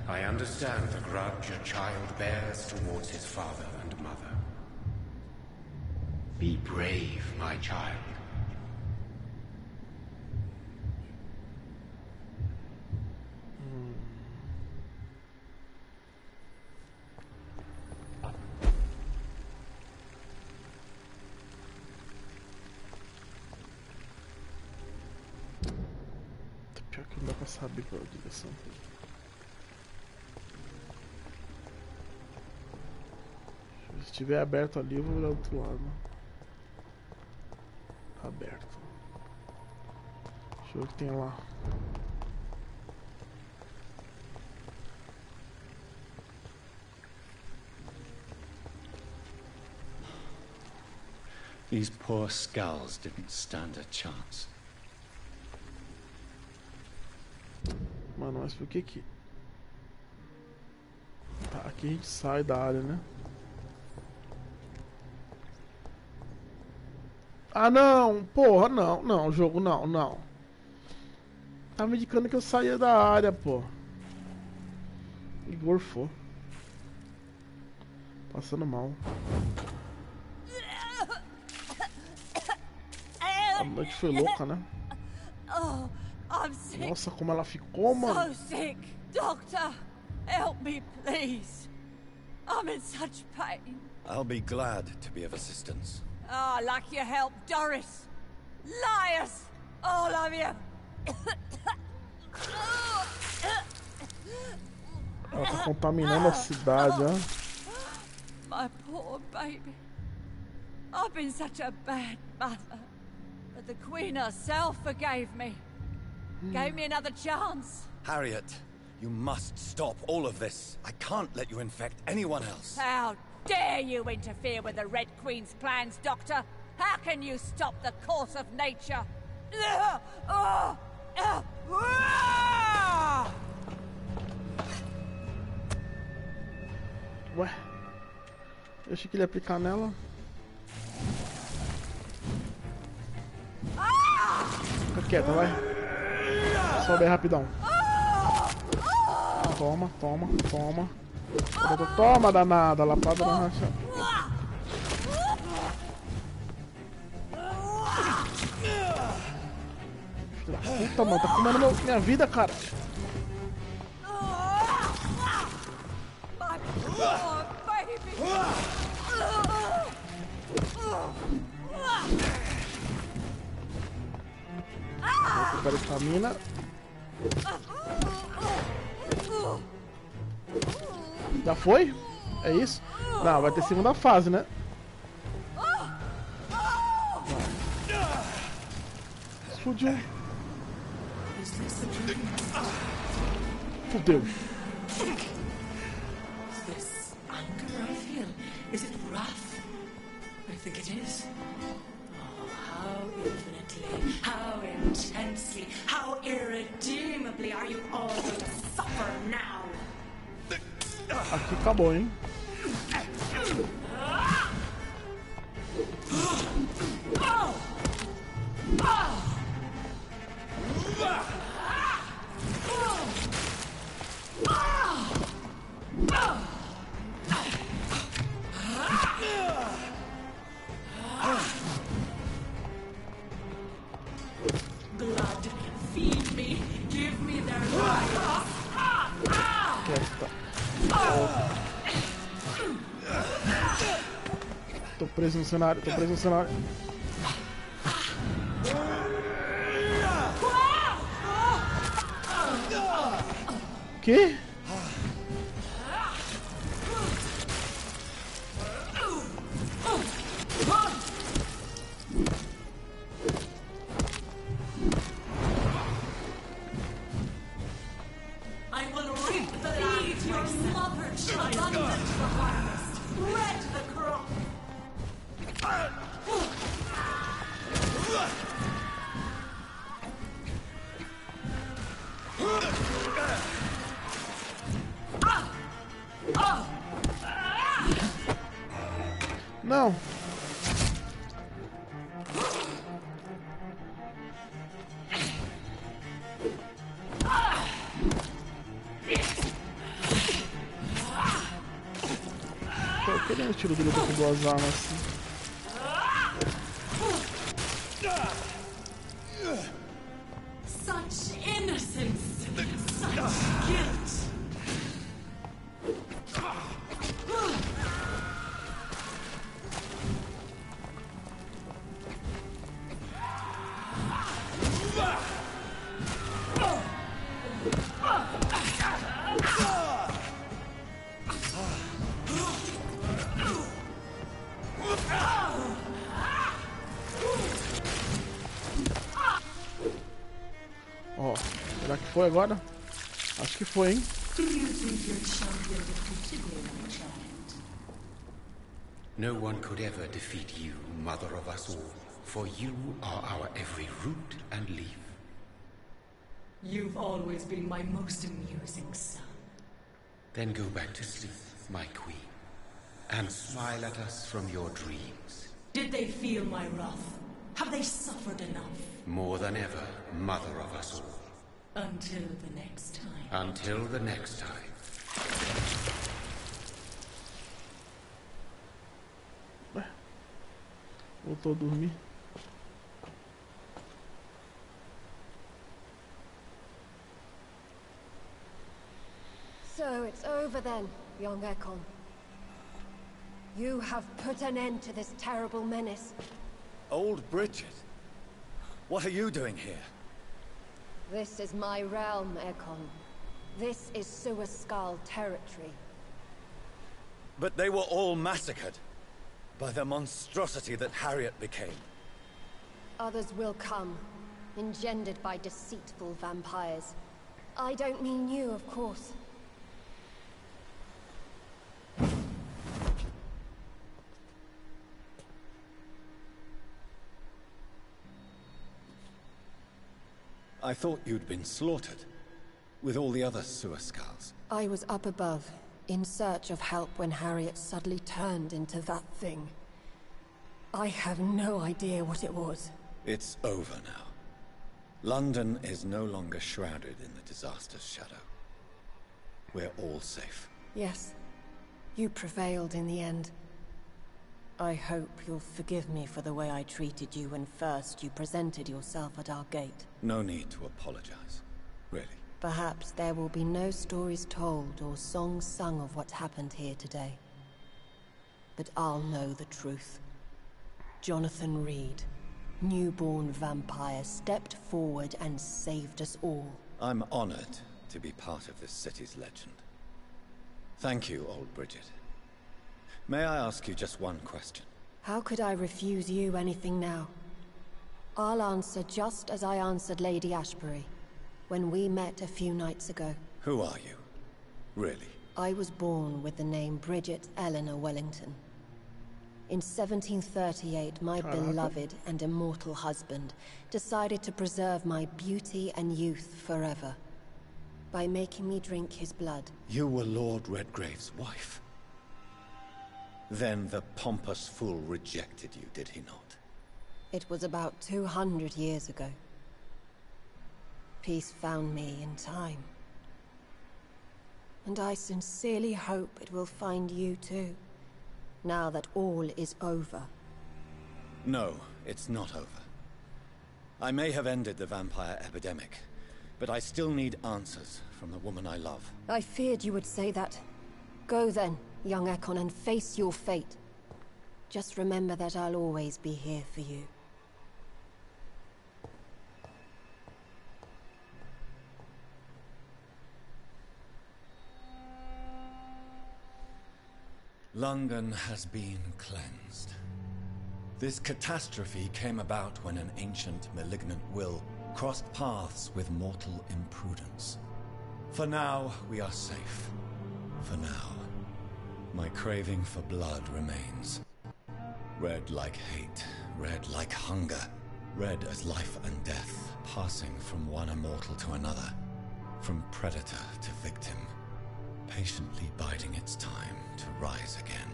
I understand the grudge a child bears towards his father and mother. Be brave, my child. Pior que não dá pra saber qual é a direção. Se estiver aberto ali, eu vou olhar do outro lado. Aberto. Deixa eu ver o que tem lá. These poor skulls didn't stand a chance. Mano, mas por que que... Tá, aqui a gente sai da área, né? Ah, não! Porra, não, jogo, não. Tava me indicando que eu saía da área, pô. E gorfou. Passando mal. A noite foi louca, né? Oh, I'm sick. Nossa, como ela ficou, mano. So sick. Doctor, help me, please. I'm in such pain. I'll be glad to be of assistance. Ah, like your help, Doris. Liars, all of you. Ela tá contaminando a cidade, ó. My poor baby. I've been such a bad mother. But the Queen herself forgave me. Gave me another chance. Harriet, you must stop all of this. I can't let you infect anyone else. How dare you interfere with the Red Queen's plans, Doctor? How can you stop the course of nature? Ué, eu achei que ele ia aplicar nela. Fica quieta, vai. Sobe aí rapidão. Toma, toma, toma. Toma, danada, lapada na racha. Filha da puta, mano, tá comendo minha vida, cara. Vou pegar estamina. Já foi? É isso? Não, vai ter segunda fase, né? Explodiu. Fudeu. Is this anger I feel? Is it wrath? I think it is. Oh, how infinitely, how intensely, how irredeemably are you all going to suffer now? Aqui acabou, hein? Blood, feed me, give me their life. Tô preso no cenário, tô preso no cenário. Que? I will reap the land your mother tried abundant the harvest. Red the crop. Não. Tô querendo tiro dele com duas armas assim. Such innocence, such guilt. Ó, será que foi agora? Acho que foi, hein? Do you think your champion defeated me, my child? No one could ever defeat you, mother of us all, for you are our every root and leaf. You've always been my most amusing son. Then go back to sleep, my queen, and smile at us from your dreams. Did they feel my wrath? Have they suffered enough? More than ever, mother of us all. Until the next time. Until the next time. Voltou a dormir. So it's over then, young Ekon. You have put an end to this terrible menace. Old Bridget? What are you doing here? This is my realm, Ekon. This is Suascal territory. But they were all massacred by the monstrosity that Harriet became. Others will come, engendered by deceitful vampires. I don't mean you, of course. I thought you'd been slaughtered, with all the other Suascals. I was up above, in search of help when Harriet suddenly turned into that thing. I have no idea what it was. It's over now. London is no longer shrouded in the disaster's shadow. We're all safe. Yes, you prevailed in the end. I hope you'll forgive me for the way I treated you when first you presented yourself at our gate. No need to apologize, really. Perhaps there will be no stories told or songs sung of what happened here today. But I'll know the truth. Jonathan Reed, newborn vampire, stepped forward and saved us all. I'm honored to be part of this city's legend. Thank you, old Bridget. May I ask you just one question? How could I refuse you anything now? I'll answer just as I answered Lady Ashbury when we met a few nights ago. Who are you? Really? I was born with the name Bridget Eleanor Wellington. In 1738, my beloved and immortal husband decided to preserve my beauty and youth forever by making me drink his blood. You were Lord Redgrave's wife. Then the pompous fool rejected you, did he not? It was about 200 years ago. Peace found me in time. And I sincerely hope it will find you too, now that all is over. No, it's not over. I may have ended the vampire epidemic, but I still need answers from the woman I love. I feared you would say that. Go then, young Ekon, and face your fate. Just remember that I'll always be here for you. London has been cleansed. This catastrophe came about when an ancient malignant will crossed paths with mortal imprudence. For now, we are safe. For now. My craving for blood remains. Red like hate, red like hunger, red as life and death, passing from one immortal to another, from predator to victim, patiently biding its time to rise again.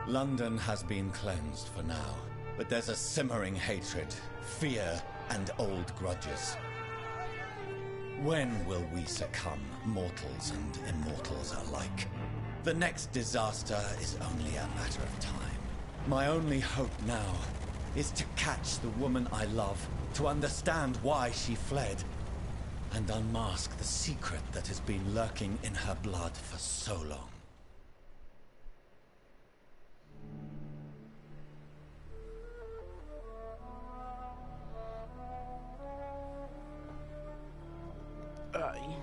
London has been cleansed for now, but there's a simmering hatred, fear, and old grudges. When will we succumb, mortals and immortals alike? The next disaster is only a matter of time. My only hope now is to catch the woman I love, to understand why she fled, and unmask the secret that has been lurking in her blood for so long. Ai.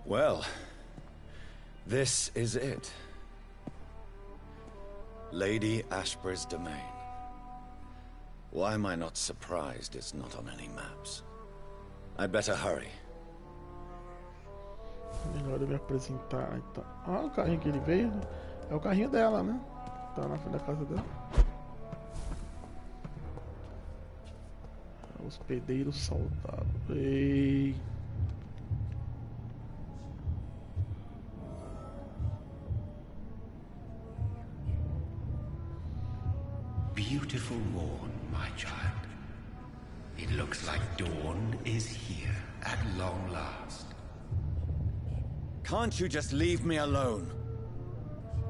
Well, this is it. Lady Ashbury's domain. Why am I not surprised it's not on any maps? I'd better hurry. Melhor eu me apresentar então. Ah, o carrinho que ele veio, né? É o carrinho dela, né? Tá na frente da casa dela. Hospedeiro saudável. Ei. Beautiful morn, my child. It looks like dawn is here at long last. Can't you just leave me alone?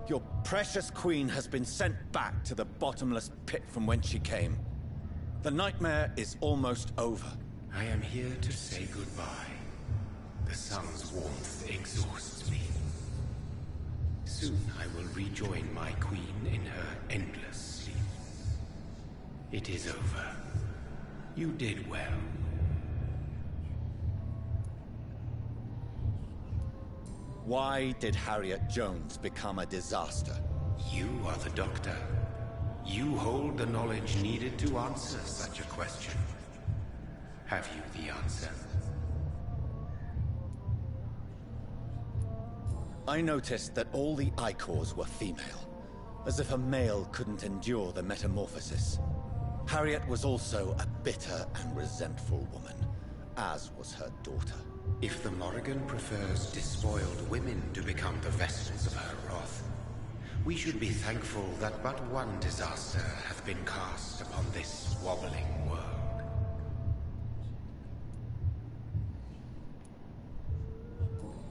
Your precious queen has been sent back to the bottomless pit from whence she came. The nightmare is almost over. I am here to say goodbye. The sun's warmth exhausts me. Soon I will rejoin my queen in her endless sleep. It is over. You did well. Why did Harriet Jones become a disaster? You are the doctor. You hold the knowledge needed to answer such a question. Have you the answer? I noticed that all the Icors were female, as if a male couldn't endure the metamorphosis. Harriet was also a bitter and resentful woman, as was her daughter. If the Morrigan prefers despoiled women to become the vessels of her wrath, we should be thankful that but one disaster hath been cast upon this wobbling world.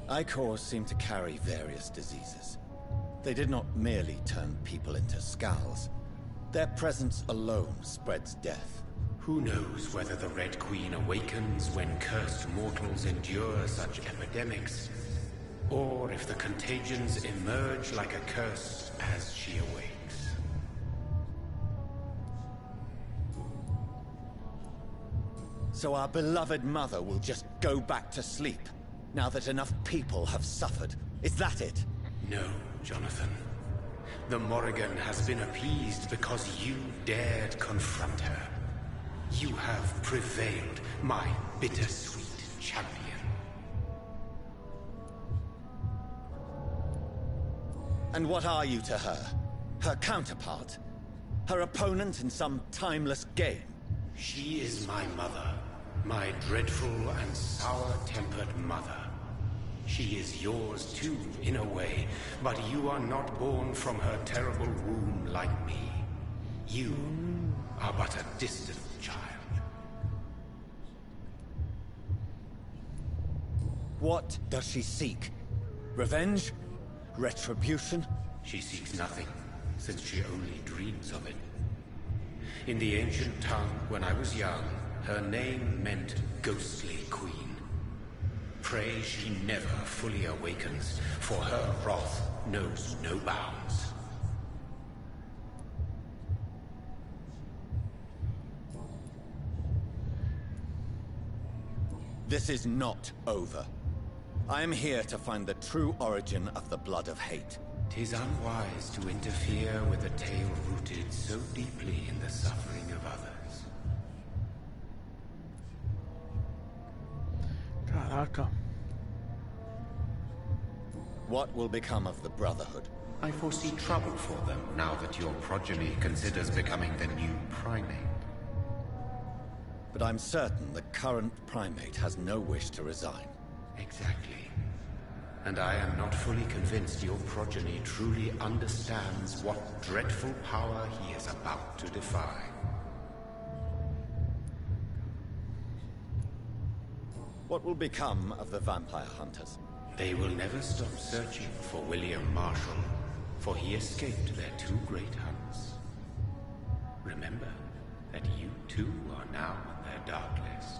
Icors seem to carry various diseases. They did not merely turn people into skulls. Their presence alone spreads death. Who knows whether the Red Queen awakens when cursed mortals endure such epidemics, or if the contagions emerge like a curse as she awakes. So our beloved mother will just go back to sleep, now that enough people have suffered. Is that it? No, Jonathan. The Morrigan has been appeased because you dared confront her. You have prevailed, my bittersweet champion. And what are you to her? Her counterpart? Her opponent in some timeless game? She is my mother. My dreadful and sour-tempered mother. She is yours too, in a way, but you are not born from her terrible womb like me. You are but a distant child. What does she seek? Revenge? Retribution? She seeks nothing, since she only dreams of it. In the ancient tongue, when I was young, her name meant Ghostly Queen. Pray she never fully awakens, for her wrath knows no bounds. This is not over. I am here to find the true origin of the blood of hate. 'Tis unwise to interfere with a tale rooted so deeply in the suffering of others. Caraca. What will become of the Brotherhood? I foresee trouble for them now that your progeny considers becoming the new primate. But I'm certain the current primate has no wish to resign. Exactly. And I am not fully convinced your progeny truly understands what dreadful power he is about to defy. What will become of the vampire hunters? They will never stop searching for William Marshall, for he escaped their two great hunts. Remember that you too are now on their dark list.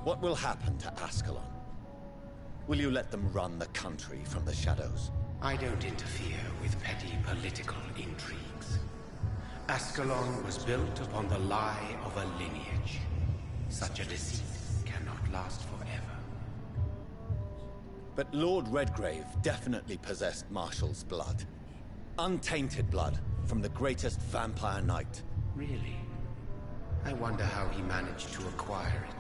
What will happen to Ascalon? Will you let them run the country from the shadows? I don't interfere with petty political intrigues. Ascalon was built upon the lie of a lineage. Such a deceit cannot last forever. But Lord Redgrave definitely possessed Marshall's blood. Untainted blood from the greatest vampire knight. Really? I wonder how he managed to acquire it.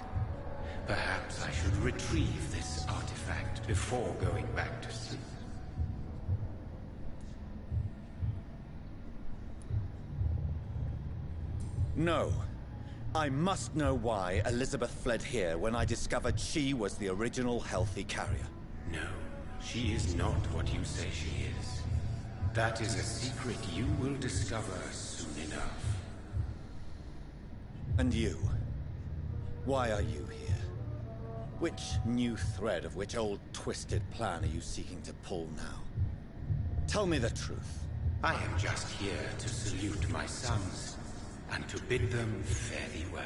Perhaps I should retrieve this artifact before going back to sleep. No. I must know why Elizabeth fled here when I discovered she was the original healthy carrier. No, She is not what you say she is. That is a secret you will discover soon enough. And you? Why are you here? Which new thread of which old twisted plan are you seeking to pull now? Tell me the truth. I am just here to salute my sons, and to bid them fare thee well.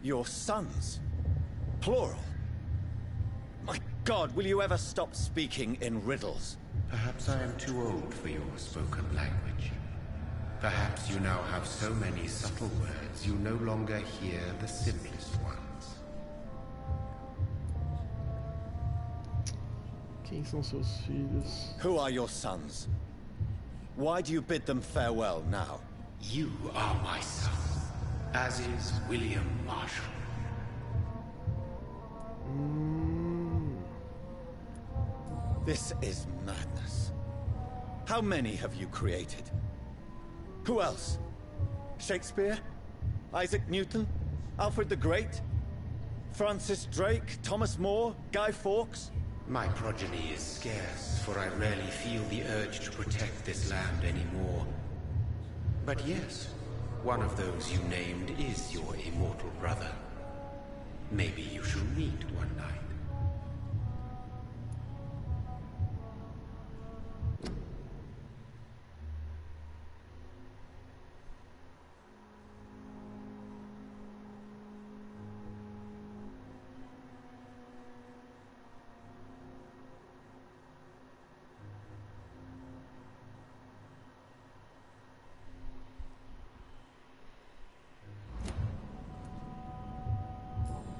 Your sons? Plural? My God, will you ever stop speaking in riddles? Perhaps I am too old for your spoken language. Perhaps you now have so many subtle words you no longer hear the simplest ones. Quem são seus filhos? Who are your sons? Why do you bid them farewell now? You are my son, as is William Marshall. This is madness. How many have you created? Who else? Shakespeare? Isaac Newton? Alfred the Great? Francis Drake? Thomas More? Guy Fawkes? My progeny is scarce, for I rarely feel the urge to protect this land anymore. But yes, one of those you named is your immortal brother. Maybe you shall meet one night.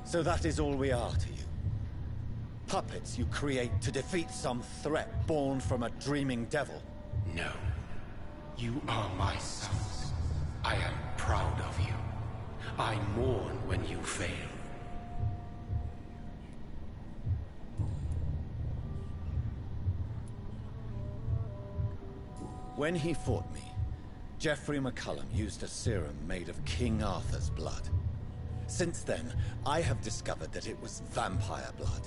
So that is all we are to you? Puppets you create to defeat some threat born from a dreaming devil? No. You are my sons. I am proud of you. I mourn when you fail. When he fought me, Geoffrey McCullum used a serum made of King Arthur's blood. Since then, I have discovered that it was vampire blood.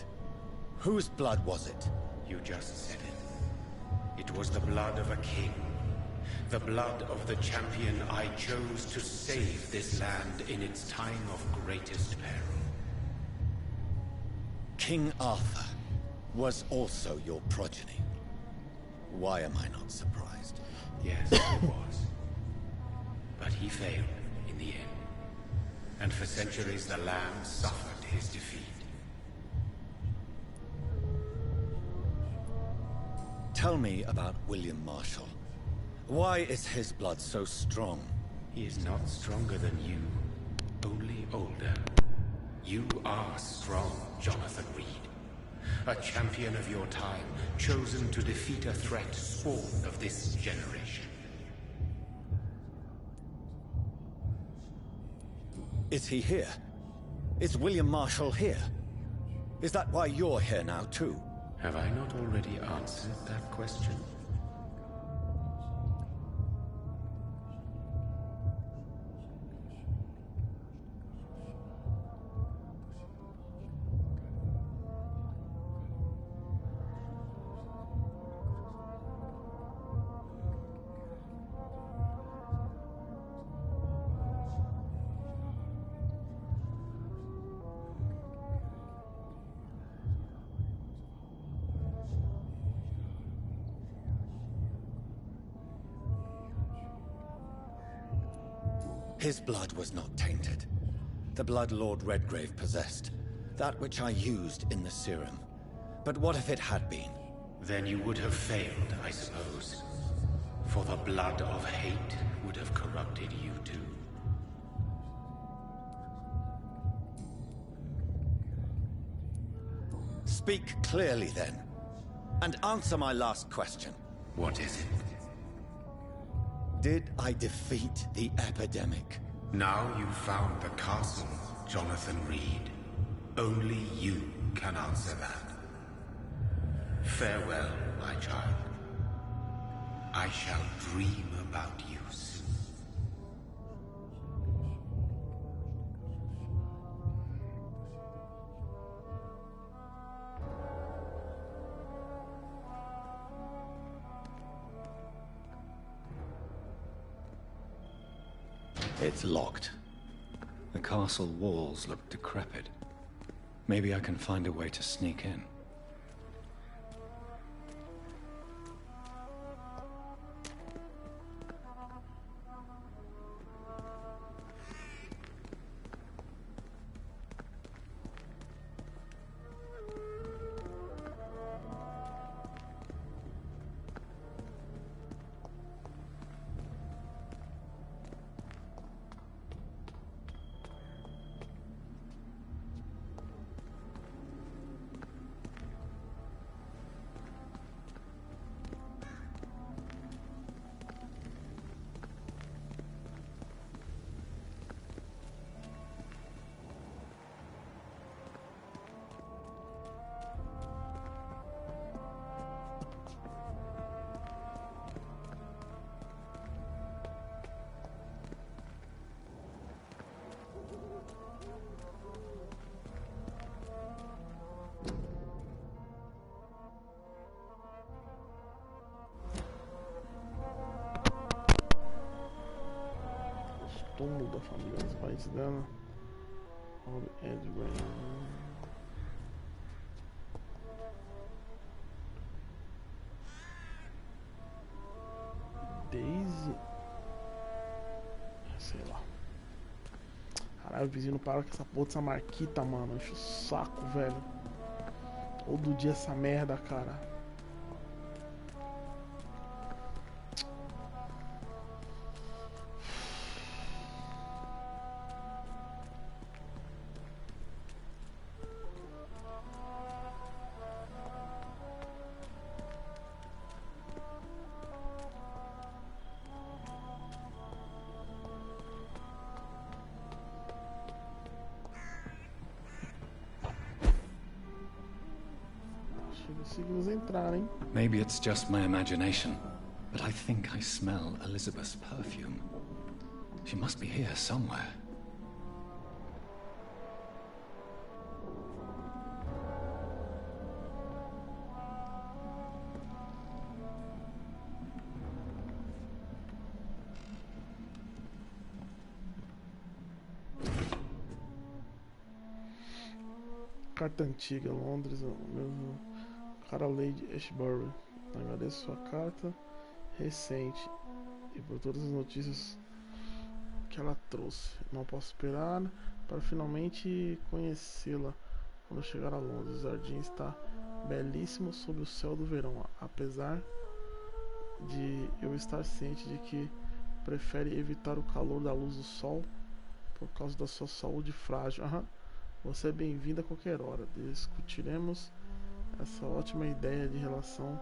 Whose blood was it? You just said it. It was the blood of a king. The blood of the champion I chose to save this land in its time of greatest peril. King Arthur was also your progeny. Why am I not surprised? Yes, he was. But he failed in the end. And for centuries the land suffered his defeat. Tell me about William Marshall. Why is his blood so strong? He is not stronger than you, only older. You are strong, Jonathan Reed. A champion of your time, chosen to defeat a threat spawned of this generation. Is he here? Is William Marshall here? Is that why you're here now, too? Have I not already answered that question? His blood was not tainted. The blood Lord Redgrave possessed. That which I used in the serum. But what if it had been? Then you would have failed, I suppose. For the blood of hate would have corrupted you too. Speak clearly then. And answer my last question. What is it? Did I defeat the epidemic? Now you've found the castle, Jonathan Reed. Only you can answer that. Farewell, my child. I shall dream about you soon. It's locked. The castle walls look decrepit. Maybe I can find a way to sneak in. Túmulo da família dos pais dela. Edwin. Daisy. Sei lá. Caralho, o vizinho não para com essa porra dessa marquita, mano. Enche o saco, velho. Todo dia essa merda, cara. Conseguimos entrar, hein? Maybe it's just my imagination, but I think I smell Elizabeth's perfume. She must be here somewhere. Carta antiga, Londres, mesmo. Cara, Lady Ashbury, agradeço sua carta recente e por todas as notícias que ela trouxe. Não posso esperar para finalmente conhecê-la quando chegar a Londres. O jardim está belíssimo sob o céu do verão, apesar de eu estar ciente de que prefere evitar o calor da luz do sol por causa da sua saúde frágil. Você é bem-vinda a qualquer hora. Discutiremos essa ótima ideia de relação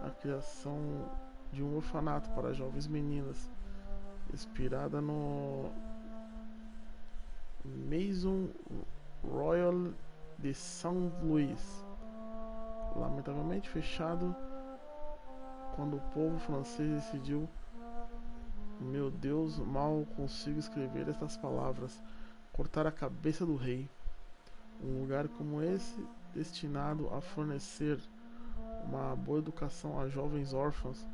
à criação de um orfanato para jovens meninas, inspirada no Maison Royal de Saint Louis, lamentavelmente fechado quando o povo francês decidiu. Meu Deus, mal consigo escrever estas palavras. Cortar a cabeça do rei. Um lugar como esse, destinado a fornecer uma boa educação a jovens órfãos,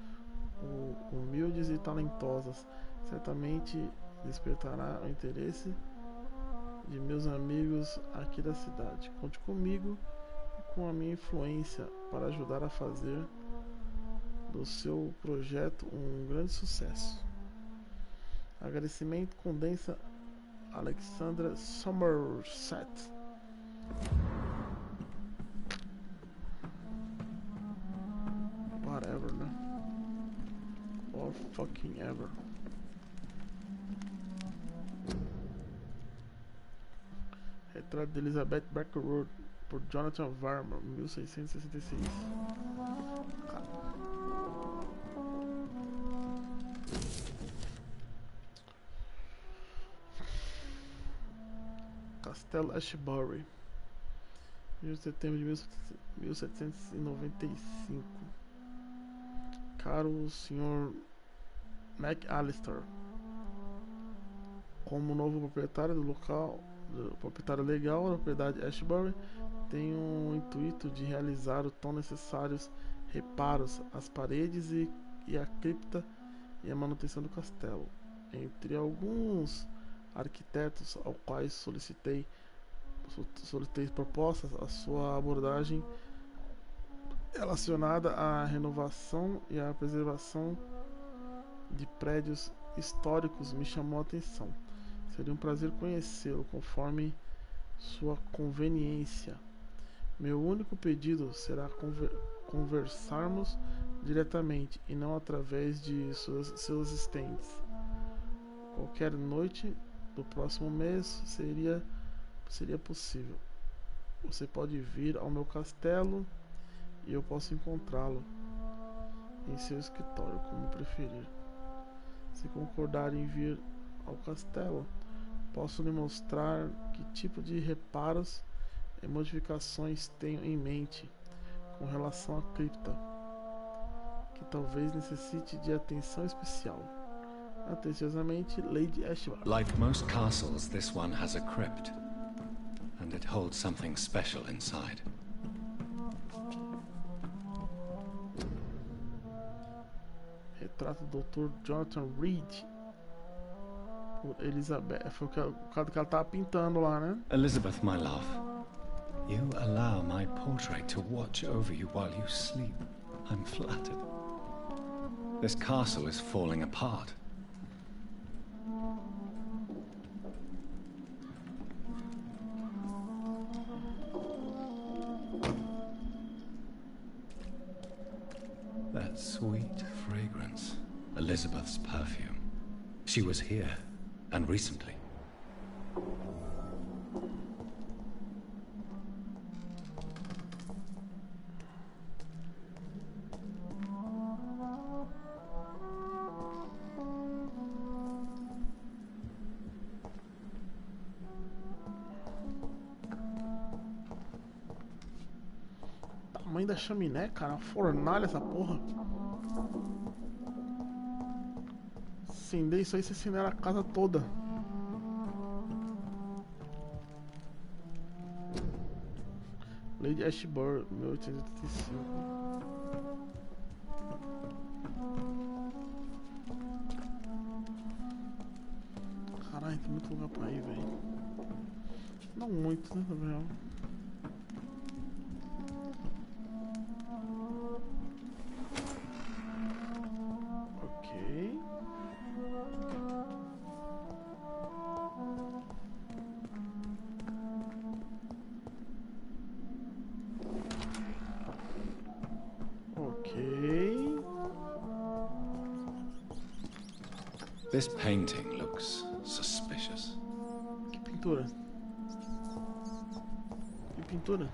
humildes e talentosas, certamente despertará o interesse de meus amigos aqui da cidade. Conte comigo e com a minha influência para ajudar a fazer do seu projeto um grande sucesso. Agradecimento condensa Alexandra Somerset. Whatever, né? Or fucking ever. Retrato de Elizabeth Barker por Jonathan Varmer, 1666. Castelo Ashbury, 1 de setembro de 1795. Caro Sr. McAllister, como novo proprietário do local, proprietário legal da propriedade Ashbury, tenho o intuito de realizar o tão necessários reparos às paredes e à cripta e a manutenção do castelo. Entre alguns arquitetos ao quais solicitei propostas, a sua abordagem relacionada à renovação e à preservação de prédios históricos me chamou a atenção. Seria um prazer conhecê-lo conforme sua conveniência. Meu único pedido será conversarmos diretamente e não através de seus assistentes. Qualquer noite do próximo mês seria possível. Você pode vir ao meu castelo e eu posso encontrá-lo em seu escritório, como preferir. Se concordar em vir ao castelo, posso lhe mostrar que tipo de reparos e modificações tenho em mente com relação à cripta, que talvez necessite de atenção especial. Atenciosamente, Lady Ashbar. Like most castles, this one has a crypt, and it holds something special inside. Retrato do Dr. Jonathan Reed por Elizabeth. Foi o caso que ela tava pintando lá, né? Elizabeth, my love, you allow my portrait to watch over you while you sleep. I'm flattered. This castle is falling apart. That sweet fragrance. Elizabeth's perfume. She was here, and recently. Tamanho da chaminé, cara, uma fornalha essa porra. Acender isso aí, você incinera a casa toda. Lady Ashbar, 1885. Caralho, tem muito lugar pra ir, velho. Não muito, né, na real. Ok. Ok. This painting looks suspicious. Que pintura? Que pintura?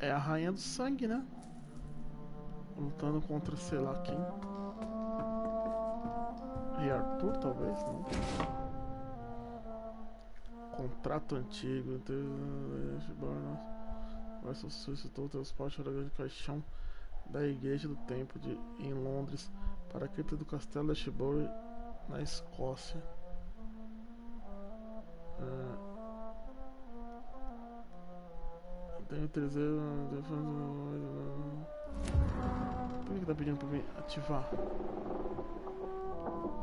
É a rainha do sangue, né? Lutando contra sei lá quem. Rei Arthur, talvez? Não. Contrato antigo. Solicitou o transporte da grande caixão da igreja do templo em Londres para a cripta do castelo de Ashbury, na Escócia. Tenho terceiro. Por que tá pedindo pra mim ativar?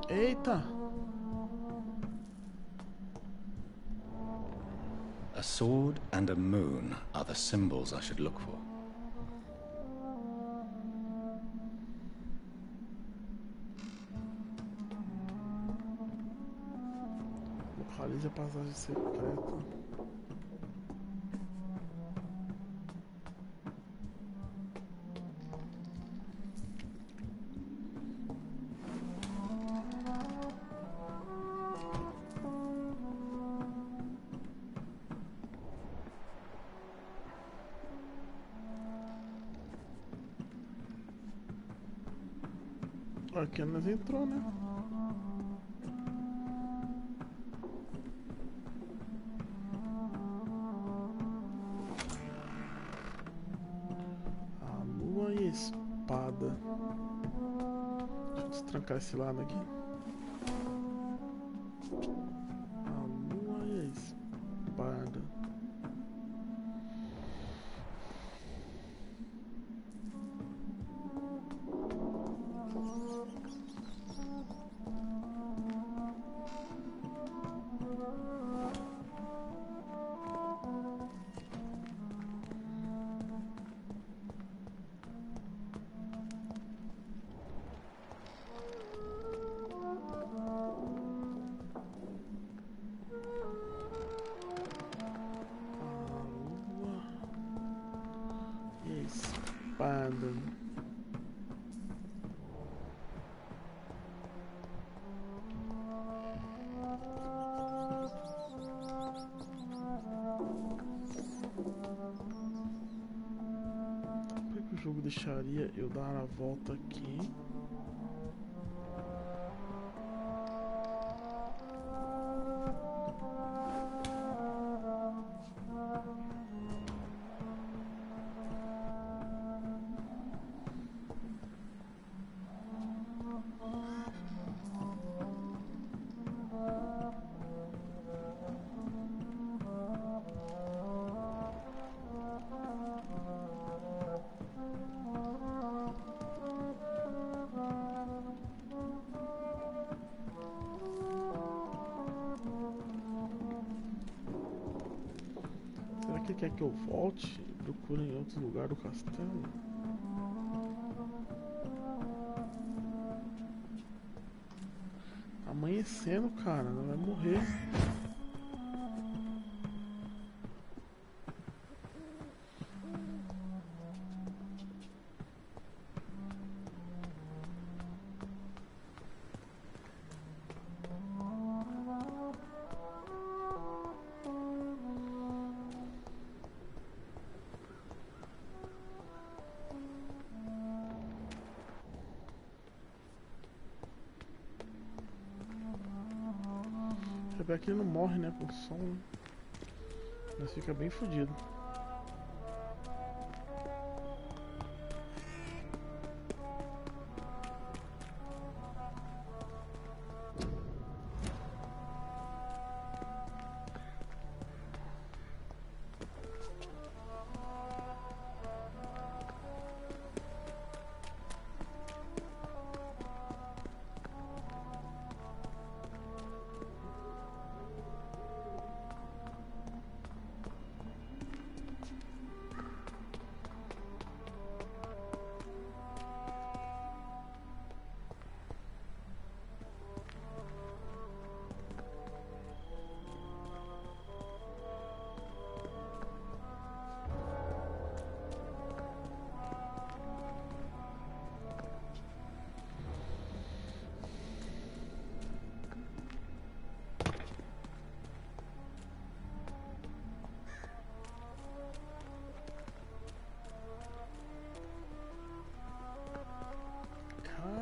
Eita! A sword and a moon are the symbols I should look for. Localize a passagem secreta. Aqui nós entrou, né? A lua e a espada. Deixa eu destrancar esse lado aqui. A lua e a espada. Espada. Por que o jogo deixaria eu dar a volta aqui? Será que ele quer que eu volte e procure em outro lugar do castelo? Tá amanhecendo, cara, não vai morrer. Até que ele não morre, né, com som, né? Mas fica bem fodido.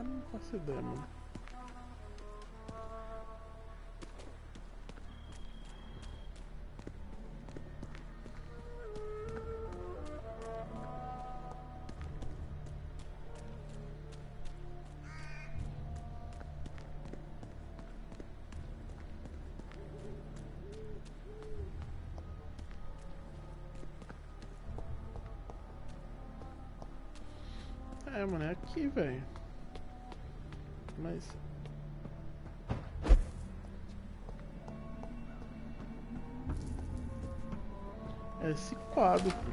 Não faço ideia, mano. É, mano, é aqui, velho. Mas... é esse quadro, pô.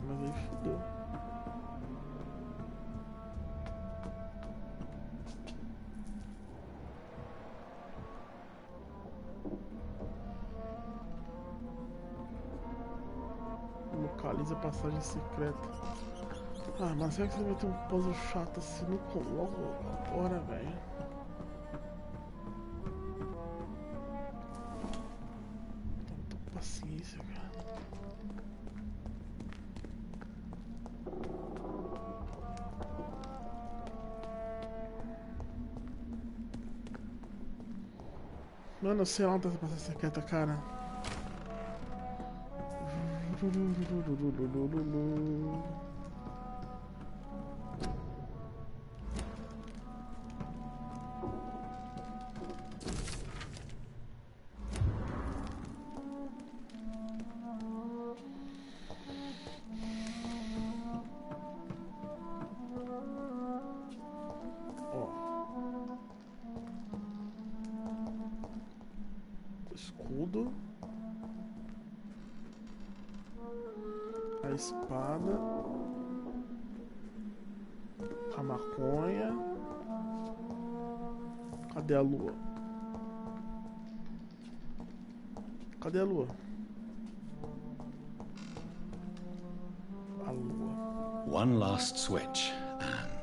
Mas aí fudeu. Localiza a passagem secreta. Ah, mas será que você vai ter um puzzle chato assim logo agora, velho? Não tô com paciência, cara. Mano, eu sei lá onde tá essa passagem secreta, cara. escudo. A espada. A maconha. Cadê a lua? Cadê a lua? A lua. One last switch, and...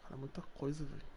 Cara, muita coisa, velho.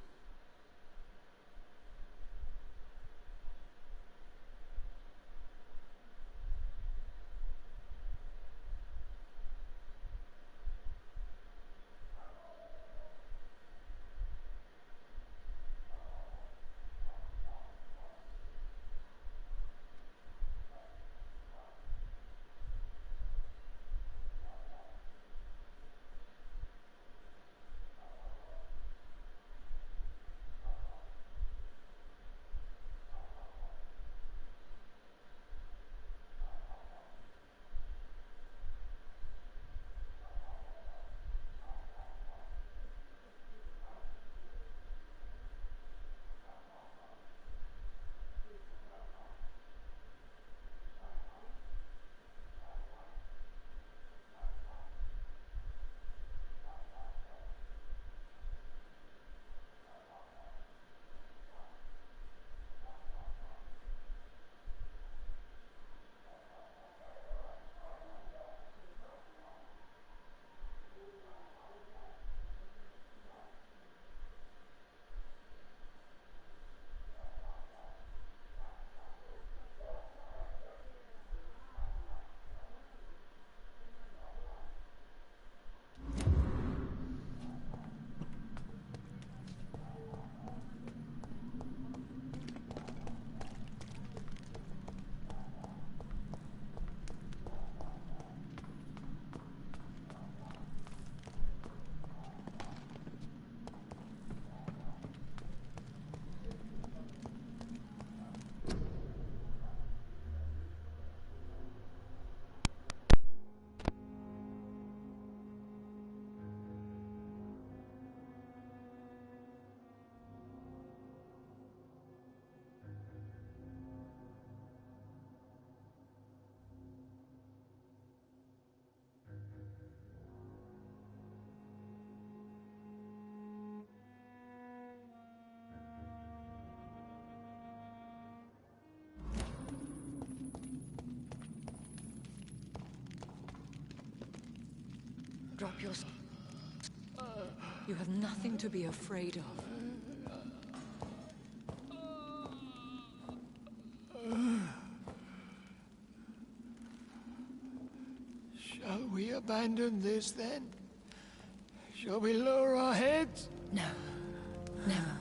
Drop your... You have nothing to be afraid of. Shall we abandon this then? Shall we lower our heads? No. Never.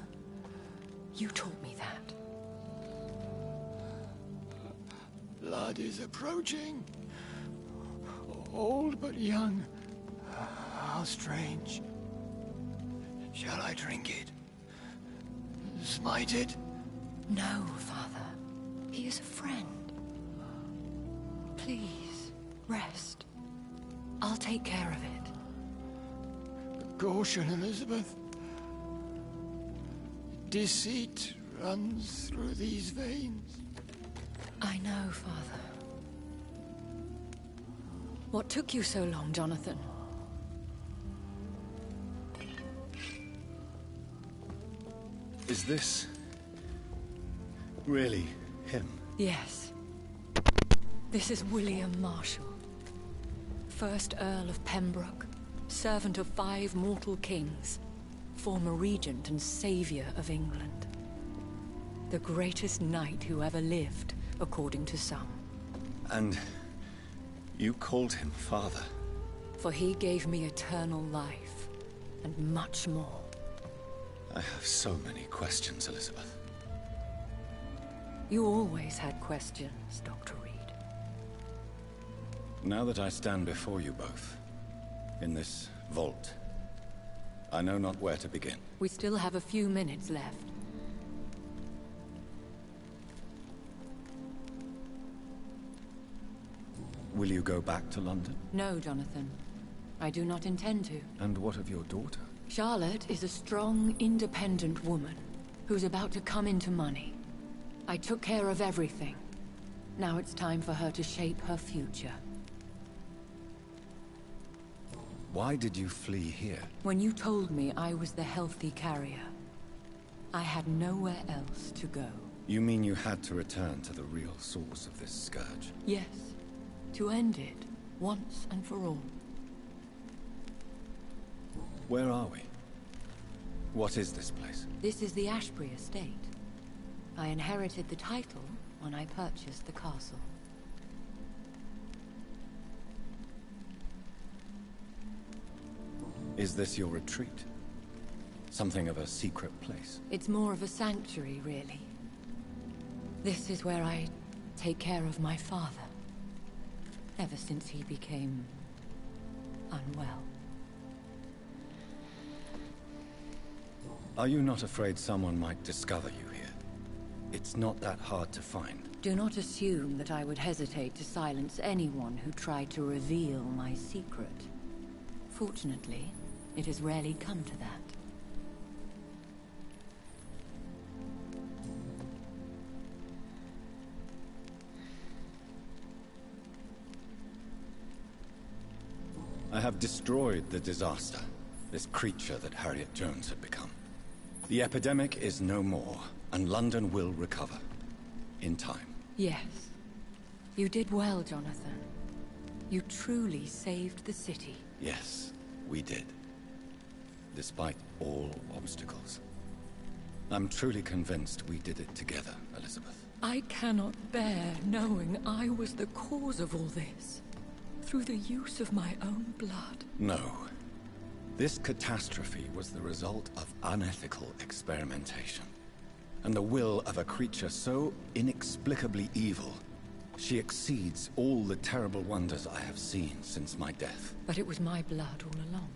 You taught me that. Blood is approaching. Old but young. How strange. Shall I drink it? Smite it? No, Father. He is a friend. Please, rest. I'll take care of it. Caution, Elizabeth. Deceit runs through these veins. I know, Father. What took you so long, Jonathan? Is this really him? Yes. This is William Marshall, 1st Earl of Pembroke, servant of 5 mortal kings, former regent and savior of England. The greatest knight who ever lived, according to some. And you called him father? For he gave me eternal life, and much more. I have so many questions, Elizabeth. You always had questions, Dr. Reed. Now that I stand before you both, in this vault, I know not where to begin. We still have a few minutes left. Will you go back to London? No, Jonathan. I do not intend to. And what of your daughter? Charlotte is a strong, independent woman who's about to come into money. I took care of everything. Now it's time for her to shape her future. Why did you flee here? When you told me I was the healthy carrier, I had nowhere else to go. You mean you had to return to the real source of this scourge? Yes, to end it once and for all. Where are we? What is this place? This is the Ashbury estate. I inherited the title when I purchased the castle. Is this your retreat? Something of a secret place? It's more of a sanctuary, really. This is where I take care of my father. Ever since he became unwell. Are you not afraid someone might discover you here? It's not that hard to find. Do not assume that I would hesitate to silence anyone who tried to reveal my secret. Fortunately, it has rarely come to that. I have destroyed the disaster, this creature that Harriet Jones had become. The epidemic is no more, and London will recover. In time. Yes. You did well, Jonathan. You truly saved the city. Yes, we did. Despite all obstacles. I'm truly convinced we did it together, Elizabeth. I cannot bear knowing I was the cause of all this. Through the use of my own blood. No. This catastrophe was the result of unethical experimentation. And the will of a creature so inexplicably evil, she exceeds all the terrible wonders I have seen since my death. But it was my blood all along.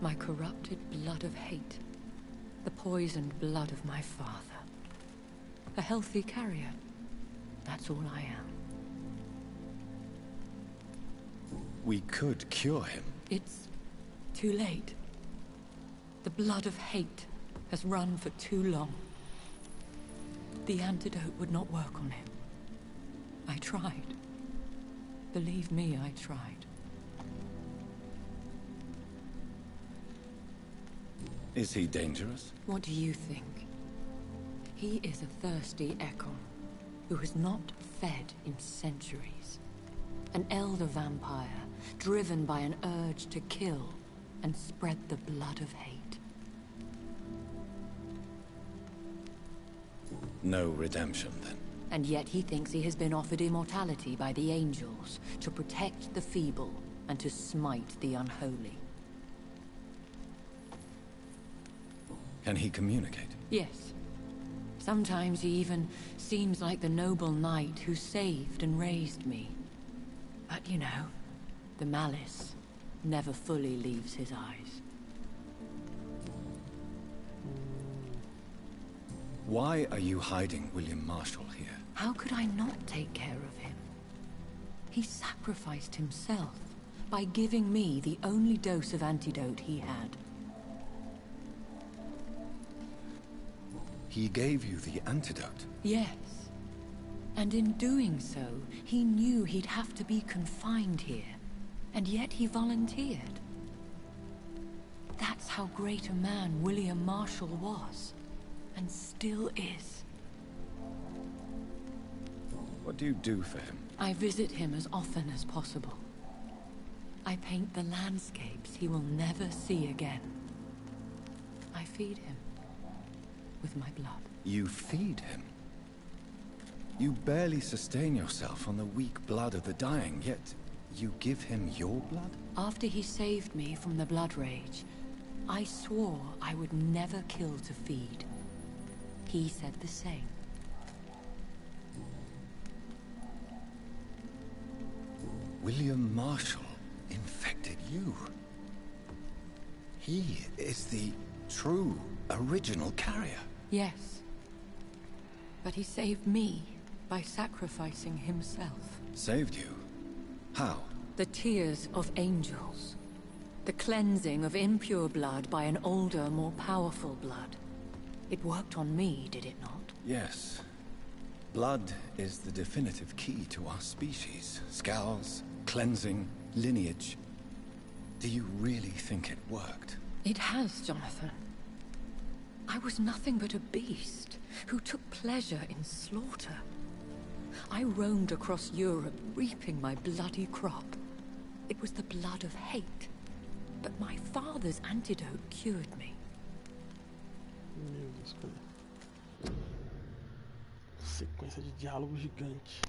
My corrupted blood of hate. The poisoned blood of my father. A healthy carrier. That's all I am. We could cure him. It's too late. The blood of hate has run for too long. The antidote would not work on him. I tried. Believe me, I tried. Is he dangerous? What do you think? He is a thirsty Ekon, who has not fed in centuries. An elder vampire, driven by an urge to kill and spread the blood of hate. No redemption, then. And yet he thinks he has been offered immortality by the angels to protect the feeble and to smite the unholy. Can he communicate? Yes. Sometimes he even seems like the noble knight who saved and raised me. But you know, the malice never fully leaves his eyes. Why are you hiding William Marshall here? How could I not take care of him? He sacrificed himself by giving me the only dose of antidote he had. He gave you the antidote? Yes. And in doing so, he knew he'd have to be confined here. And yet he volunteered. That's how great a man William Marshall was. And still is. What do you do for him? I visit him as often as possible. I paint the landscapes he will never see again. I feed him with my blood. You feed him? You barely sustain yourself on the weak blood of the dying, yet you give him your blood? After he saved me from the blood rage, I swore I would never kill to feed. He said the same. William Marshall infected you. He is the true, original carrier. Yes. But he saved me by sacrificing himself. Saved you? How? The tears of angels. The cleansing of impure blood by an older, more powerful blood. It worked on me, did it not? Yes. Blood is the definitive key to our species. Scowls, cleansing, lineage. Do you really think it worked? It has, Jonathan. I was nothing but a beast who took pleasure in slaughter. I roamed across Europe, reaping my bloody crop. It was the blood of hate. But my father's antidote cured me. Meu Deus, cara. Sequência de diálogo gigante.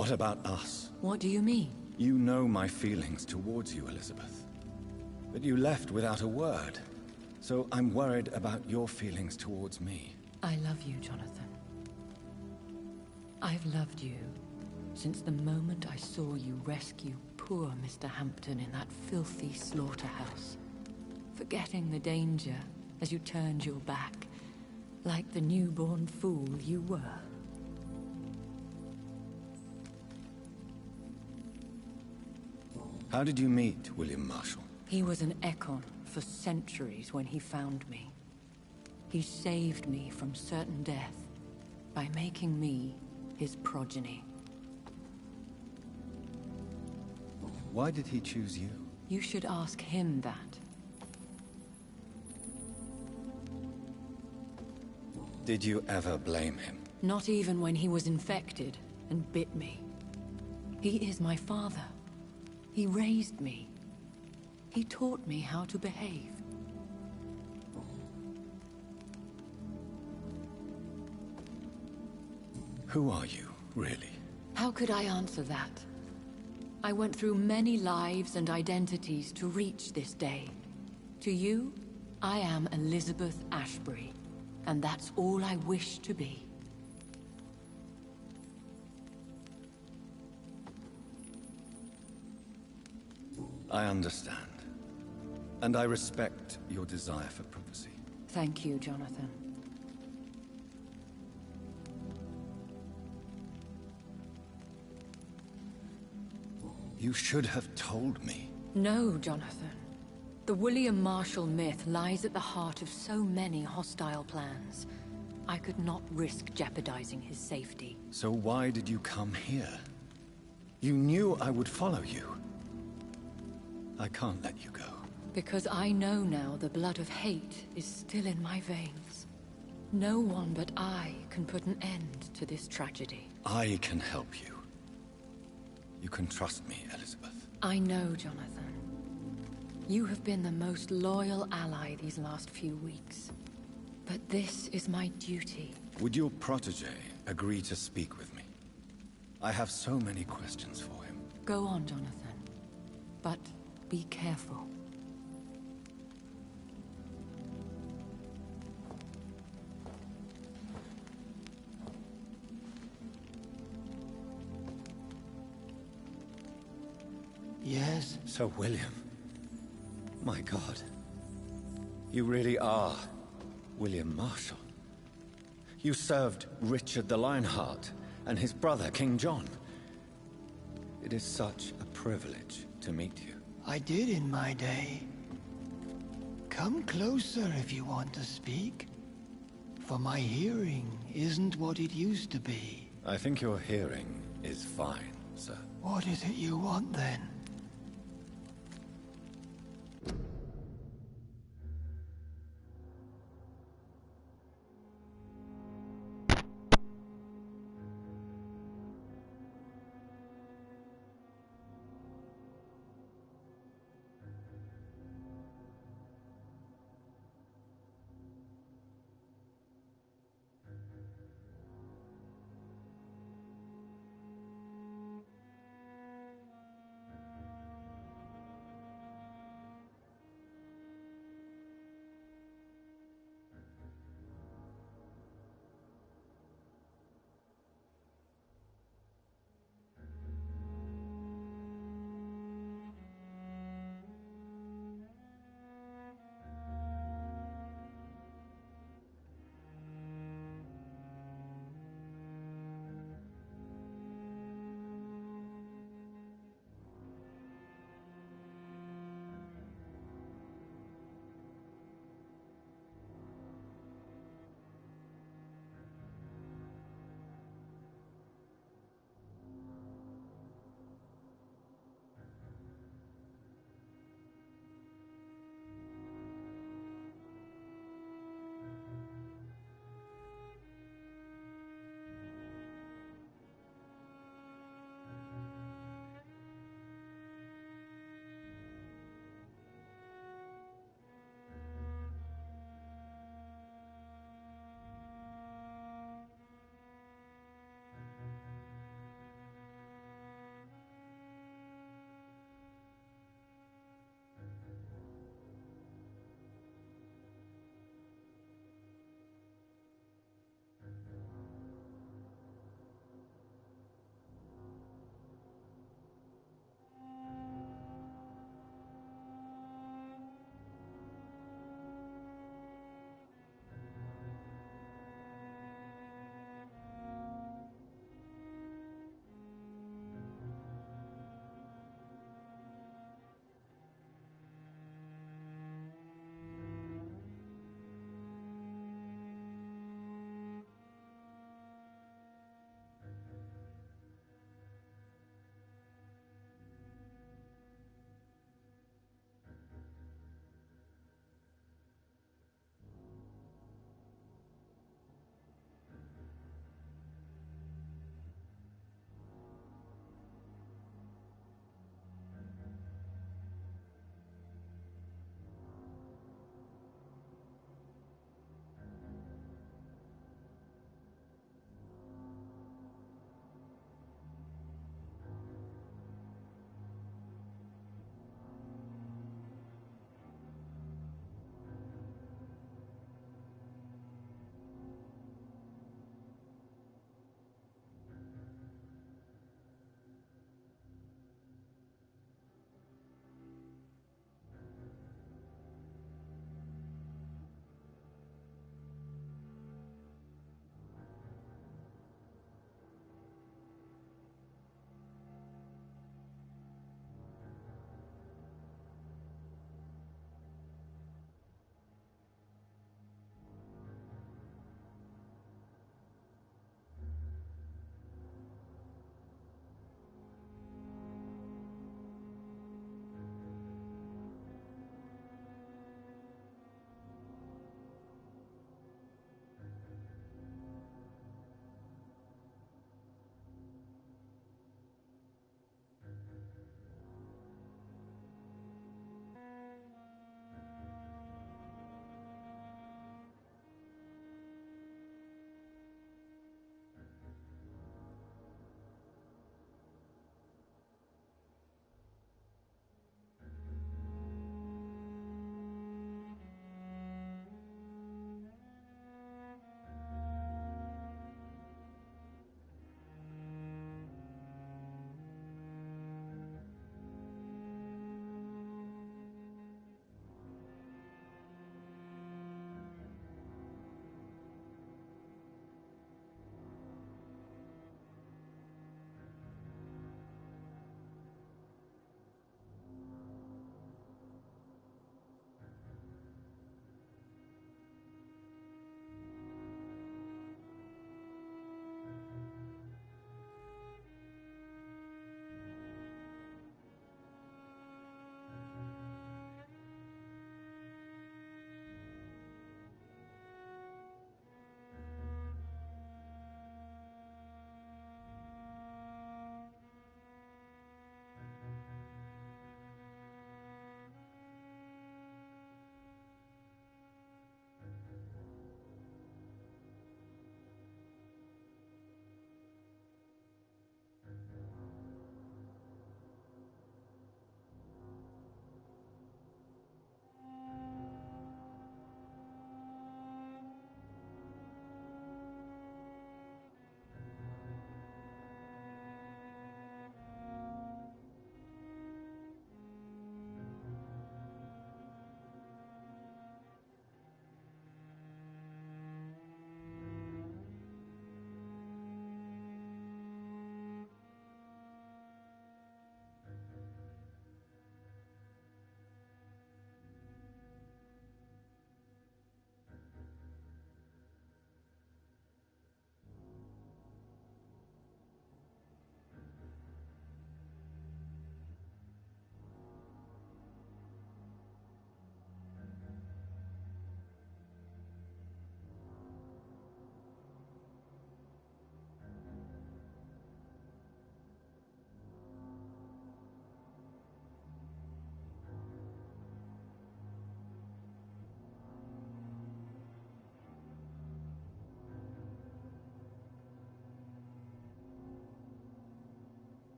What about us? What do you mean? You know my feelings towards you, Elizabeth. But you left without a word. So I'm worried about your feelings towards me. I love you, Jonathan. I've loved you since the moment I saw you rescue poor Mr. Hampton in that filthy slaughterhouse. Forgetting the danger as you turned your back, like the newborn fool you were. How did you meet William Marshall? He was an Ekon for centuries when he found me. He saved me from certain death by making me his progeny. Why did he choose you? You should ask him that. Did you ever blame him? Not even when he was infected and bit me. He is my father. He raised me. He taught me how to behave. Who are you, really? How could I answer that? I went through many lives and identities to reach this day. To you, I am Elizabeth Ashbury, and that's all I wish to be. I understand. And I respect your desire for privacy. Thank you, Jonathan. You should have told me. No, Jonathan. The William Marshall myth lies at the heart of so many hostile plans. I could not risk jeopardizing his safety. So why did you come here? You knew I would follow you. I can't let you go. Because I know now the blood of hate is still in my veins. No one but I can put an end to this tragedy. I can help you. You can trust me, Elizabeth. I know, Jonathan. You have been the most loyal ally these last few weeks. But this is my duty. Would your protege agree to speak with me? I have so many questions for him. Go on, Jonathan. But be careful. Yes? Sir William. My God. You really are William Marshall. You served Richard the Lionheart and his brother, King John. It is such a privilege to meet you. I did in my day. Come closer if you want to speak. For my hearing isn't what it used to be. I think your hearing is fine, sir. What is it you want then?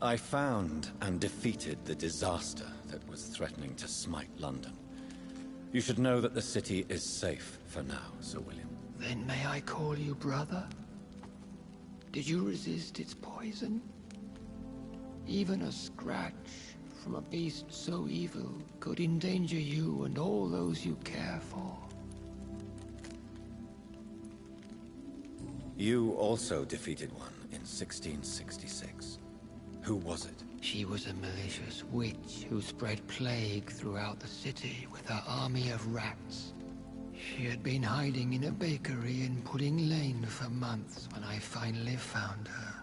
I found and defeated the disaster that was threatening to smite London. You should know that the city is safe for now, Sir William. Then may I call you brother? Did you resist its poison? Even a scratch from a beast so evil could endanger you and all those you care for. You also defeated one in 1666. Who was it? She was a malicious witch who spread plague throughout the city with her army of rats. She had been hiding in a bakery in Pudding Lane for months when I finally found her.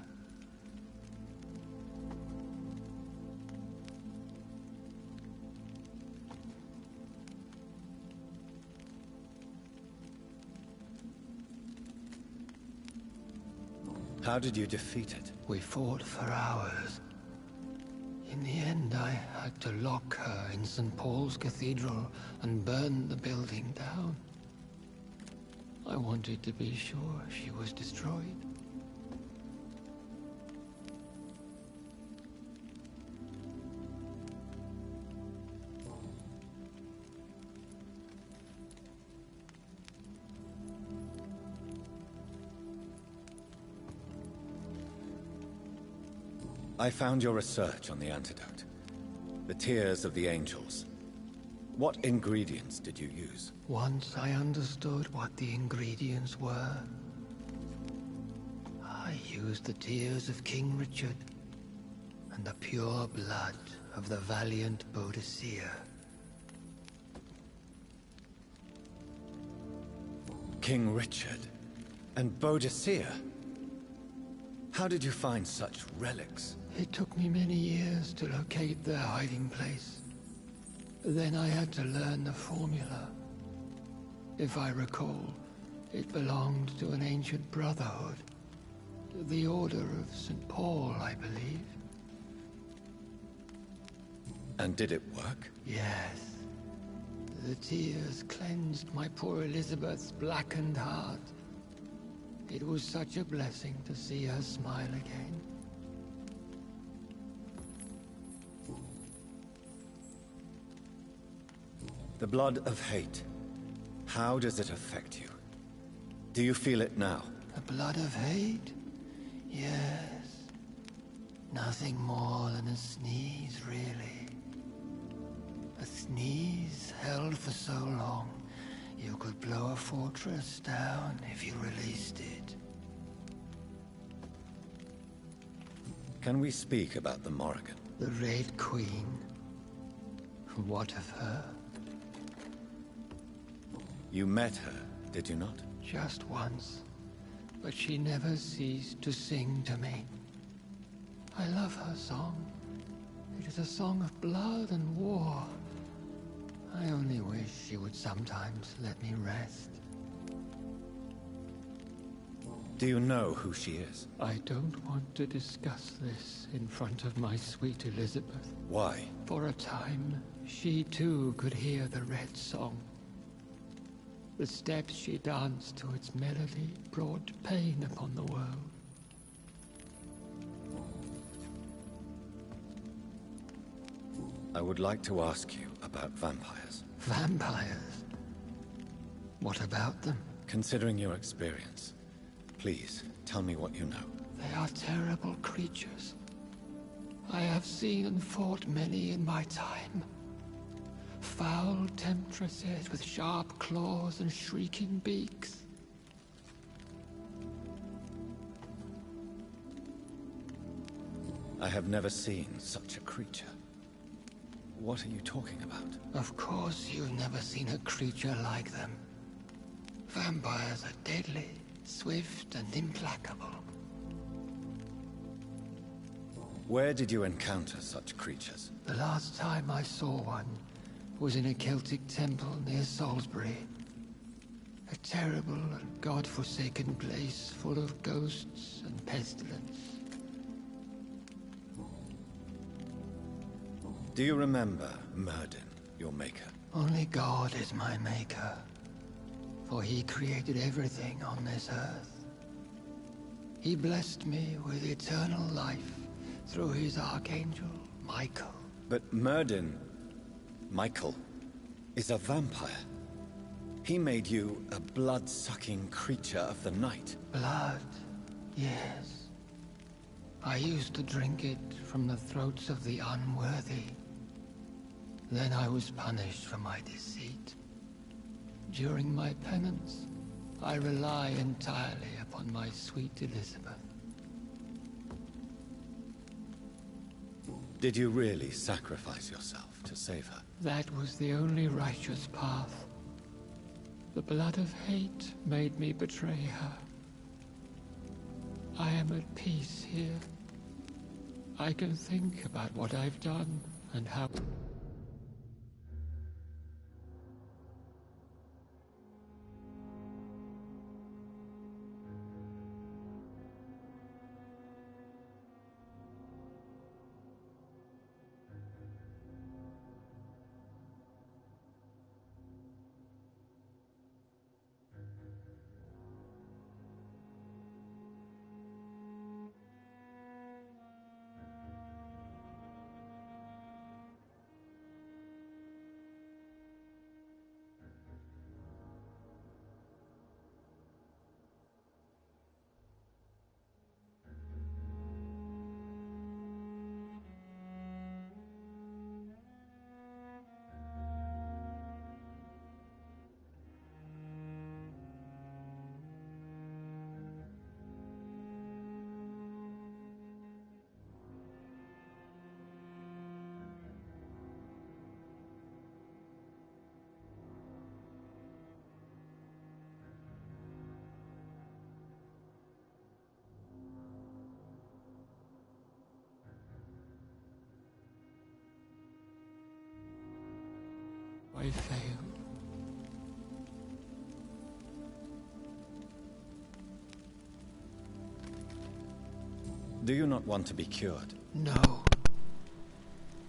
How did you defeat it? We fought for hours. In the end, I had to lock her in St. Paul's Cathedral and burn the building down. I wanted to be sure she was destroyed. I found your research on the antidote. The tears of the angels. What ingredients did you use? Once I understood what the ingredients were, I used the tears of King Richard and the pure blood of the valiant Boadicea. King Richard and Boadicea? How did you find such relics? It took me many years to locate their hiding place. Then I had to learn the formula. If I recall, it belonged to an ancient brotherhood. The Order of St. Paul, I believe. And did it work? Yes. The tears cleansed my poor Elizabeth's blackened heart. It was such a blessing to see her smile again. The blood of hate. How does it affect you? Do you feel it now? The blood of hate? Yes. Nothing more than a sneeze, really. A sneeze held for so long, you could blow a fortress down if you released it. Can we speak about the Morrigan? The Red Queen. What of her? You met her, did you not? Just once. But she never ceased to sing to me. I love her song. It is a song of blood and war. I only wish she would sometimes let me rest. Do you know who she is? I don't want to discuss this in front of my sweet Elizabeth. Why? For a time, she too could hear the Red Song. The steps she danced to its melody brought pain upon the world. I would like to ask you about vampires. Vampires? What about them? Considering your experience, please tell me what you know. They are terrible creatures. I have seen and fought many in my time. Foul temptresses with sharp claws and shrieking beaks. I have never seen such a creature. What are you talking about? Of course you've never seen a creature like them. Vampires are deadly, swift and implacable. Where did you encounter such creatures? The last time I saw one was in a Celtic temple near Salisbury. A terrible and god-forsaken place full of ghosts and pestilence. Do you remember Myrddin, your maker? Only God is my maker, for he created everything on this earth. He blessed me with eternal life through his archangel, Michael. But Michael, is a vampire. He made you a blood-sucking creature of the night. Blood, yes. I used to drink it from the throats of the unworthy. Then I was punished for my deceit. During my penance, I rely entirely upon my sweet Elizabeth. Did you really sacrifice yourself to save her? That was the only righteous path. The blood of hate made me betray her. I am at peace here. I can think about what I've done and how... I failed. Do you not want to be cured? No.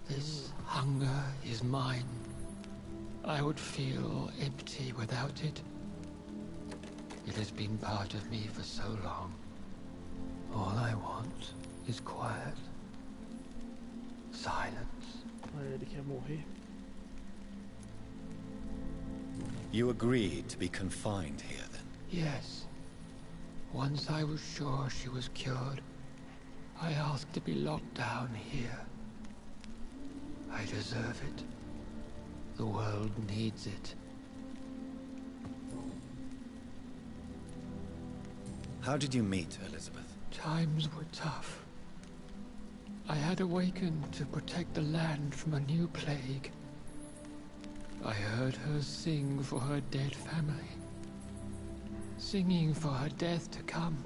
This hunger is mine. I would feel empty without it. It has been part of me for so long. All I want is quiet. Silence. Ele quer morrer. You agreed to be confined here, then? Yes. Once I was sure she was cured, I asked to be locked down here. I deserve it. The world needs it. How did you meet Elizabeth? Times were tough. I had awakened to protect the land from a new plague. I heard her sing for her dead family. Singing for her death to come.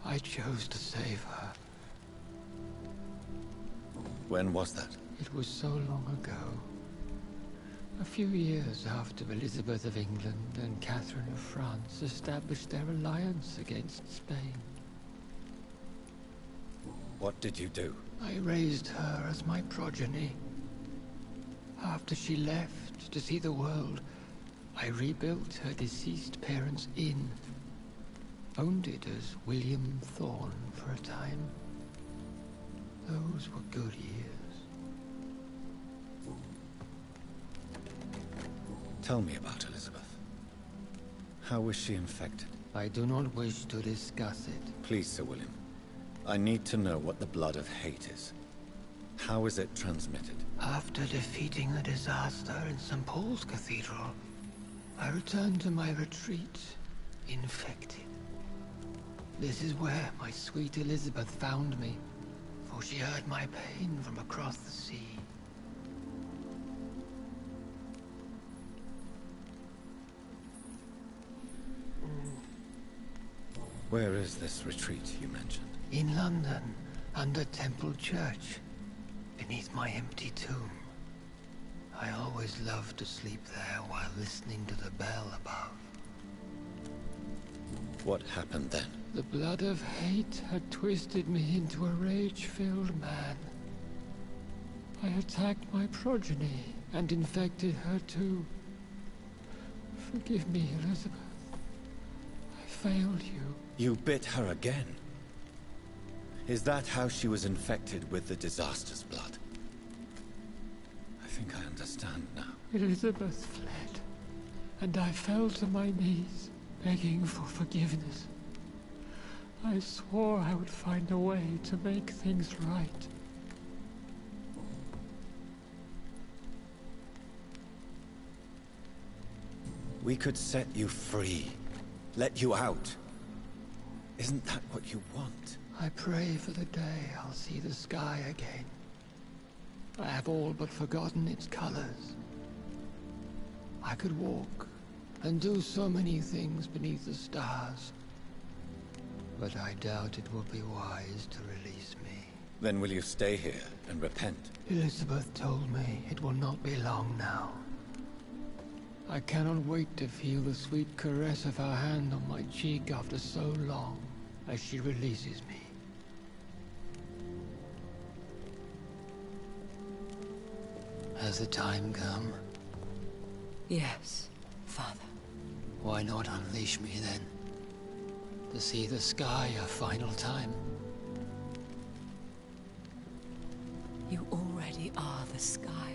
I chose to save her. When was that? It was so long ago. A few years after Elizabeth of England and Catherine of France established their alliance against Spain. What did you do? I raised her as my progeny. After she left to see the world, I rebuilt her deceased parents' inn. Owned it as William Thorne for a time. Those were good years. Tell me about Elizabeth. How was she infected? I do not wish to discuss it. Please, Sir William. I need to know what the blood of hate is. How is it transmitted? After defeating the disaster in St. Paul's Cathedral, I returned to my retreat, infected. This is where my sweet Elizabeth found me, for she heard my pain from across the sea. Where is this retreat you mentioned? In London, under Temple Church, beneath my empty tomb. I always loved to sleep there while listening to the bell above. What happened then? The blood of hate had twisted me into a rage-filled man. I attacked my progeny and infected her too. Forgive me, Elizabeth. I failed you. You bit her again. Is that how she was infected with the disaster's blood? I think I understand now. Elizabeth fled, and I fell to my knees, begging for forgiveness. I swore I would find a way to make things right. We could set you free. Let you out. Isn't that what you want? I pray for the day I'll see the sky again. I have all but forgotten its colors. I could walk and do so many things beneath the stars. But I doubt it will be wise to release me. Then will you stay here and repent? Elizabeth told me it will not be long now. I cannot wait to feel the sweet caress of her hand on my cheek after so long, as she releases me. Has the time come? Yes, Father. Why not unleash me then? To see the sky a final time? You already are the sky,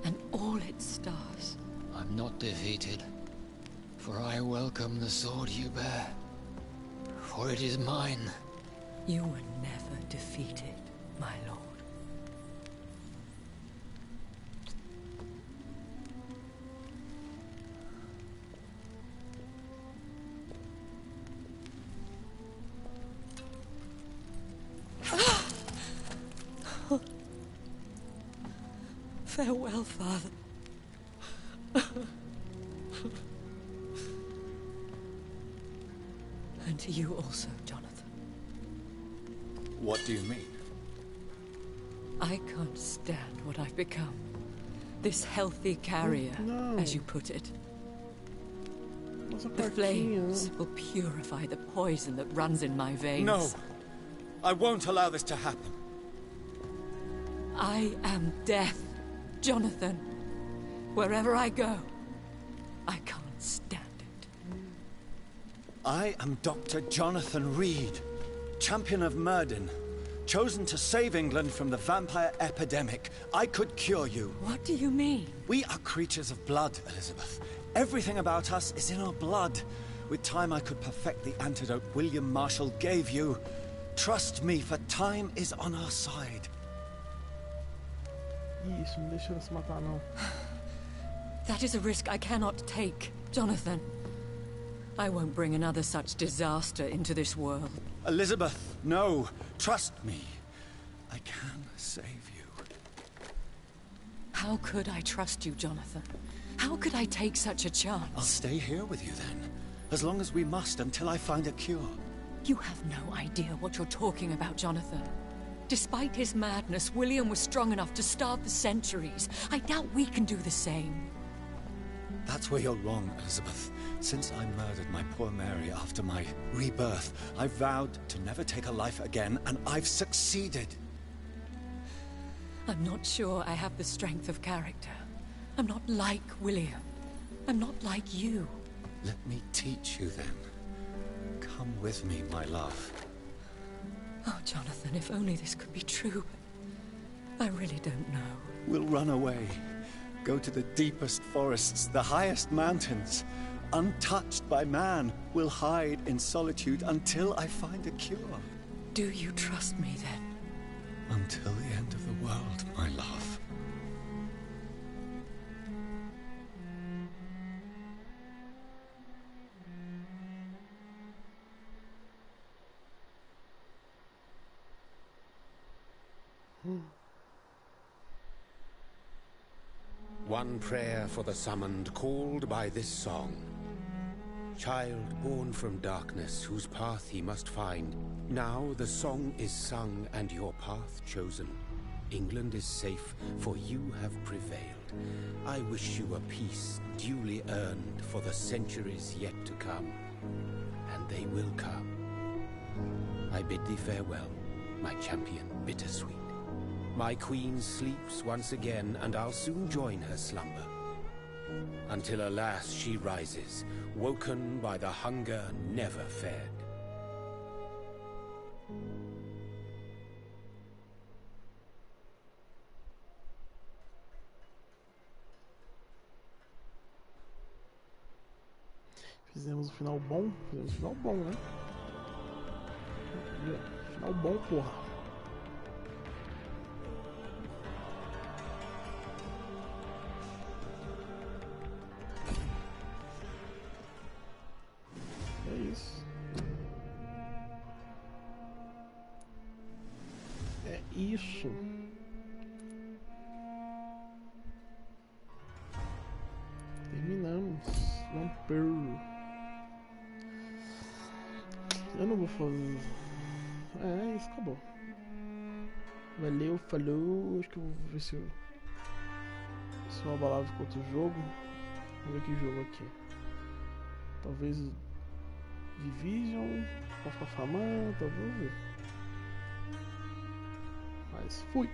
and all its stars. I'm not defeated, for I welcome the sword you bear, for it is mine. You were never defeated, my lord. Farewell, Father. And to you also, Jonathan. What do you mean? I can't stand what I've become. This healthy carrier, as you put it. The flames will purify the poison that runs in my veins. No! I won't allow this to happen. I am death, Jonathan. Wherever I go, I can't stand it. I am Dr. Jonathan Reed, champion of Myrddin, chosen to save England from the vampire epidemic. I could cure you. What do you mean? We are creatures of blood, Elizabeth. Everything about us is in our blood. With time, I could perfect the antidote William Marshall gave you. Trust me, for time is on our side. Isso, não deixa ela se matar, não. That is a risk I cannot take, Jonathan. I won't bring another such disaster into this world. Elizabeth, no. Trust me. I can save you. How could I trust you, Jonathan? How could I take such a chance? I'll stay here with you then. As long as we must, until I find a cure. You have no idea what you're talking about, Jonathan. Despite his madness, William was strong enough to starve the centuries. I doubt we can do the same. That's where you're wrong, Elizabeth. Since I murdered my poor Mary after my rebirth, I vowed to never take a life again, and I've succeeded. I'm not sure I have the strength of character. I'm not like William. I'm not like you. Let me teach you then. Come with me, my love. Oh, Jonathan, if only this could be true. I really don't know. We'll run away. Go to the deepest forests, the highest mountains. Untouched by man, we'll hide in solitude until I find a cure. Do you trust me then? Until the end of the world, my love. One prayer for the summoned, called by this song. Child born from darkness, whose path he must find. Now the song is sung and your path chosen. England is safe, for you have prevailed. I wish you a peace duly earned for the centuries yet to come. And they will come. I bid thee farewell, my champion bittersweet. My queen sleeps once again, and I'll soon join her slumber. Until alas she rises, woken by the hunger never fed. Fizemos um final bom. Fizemos um final bom, né? Final bom, porra. É isso. É isso. Terminamos. Vampyr. Eu não vou fazer. É isso, acabou. Valeu, falou. Acho que eu vou ver se eu abalava com outro jogo. Vamos ver que jogo aqui. Talvez Division. Posso ficar falando, talvez. Mas fui.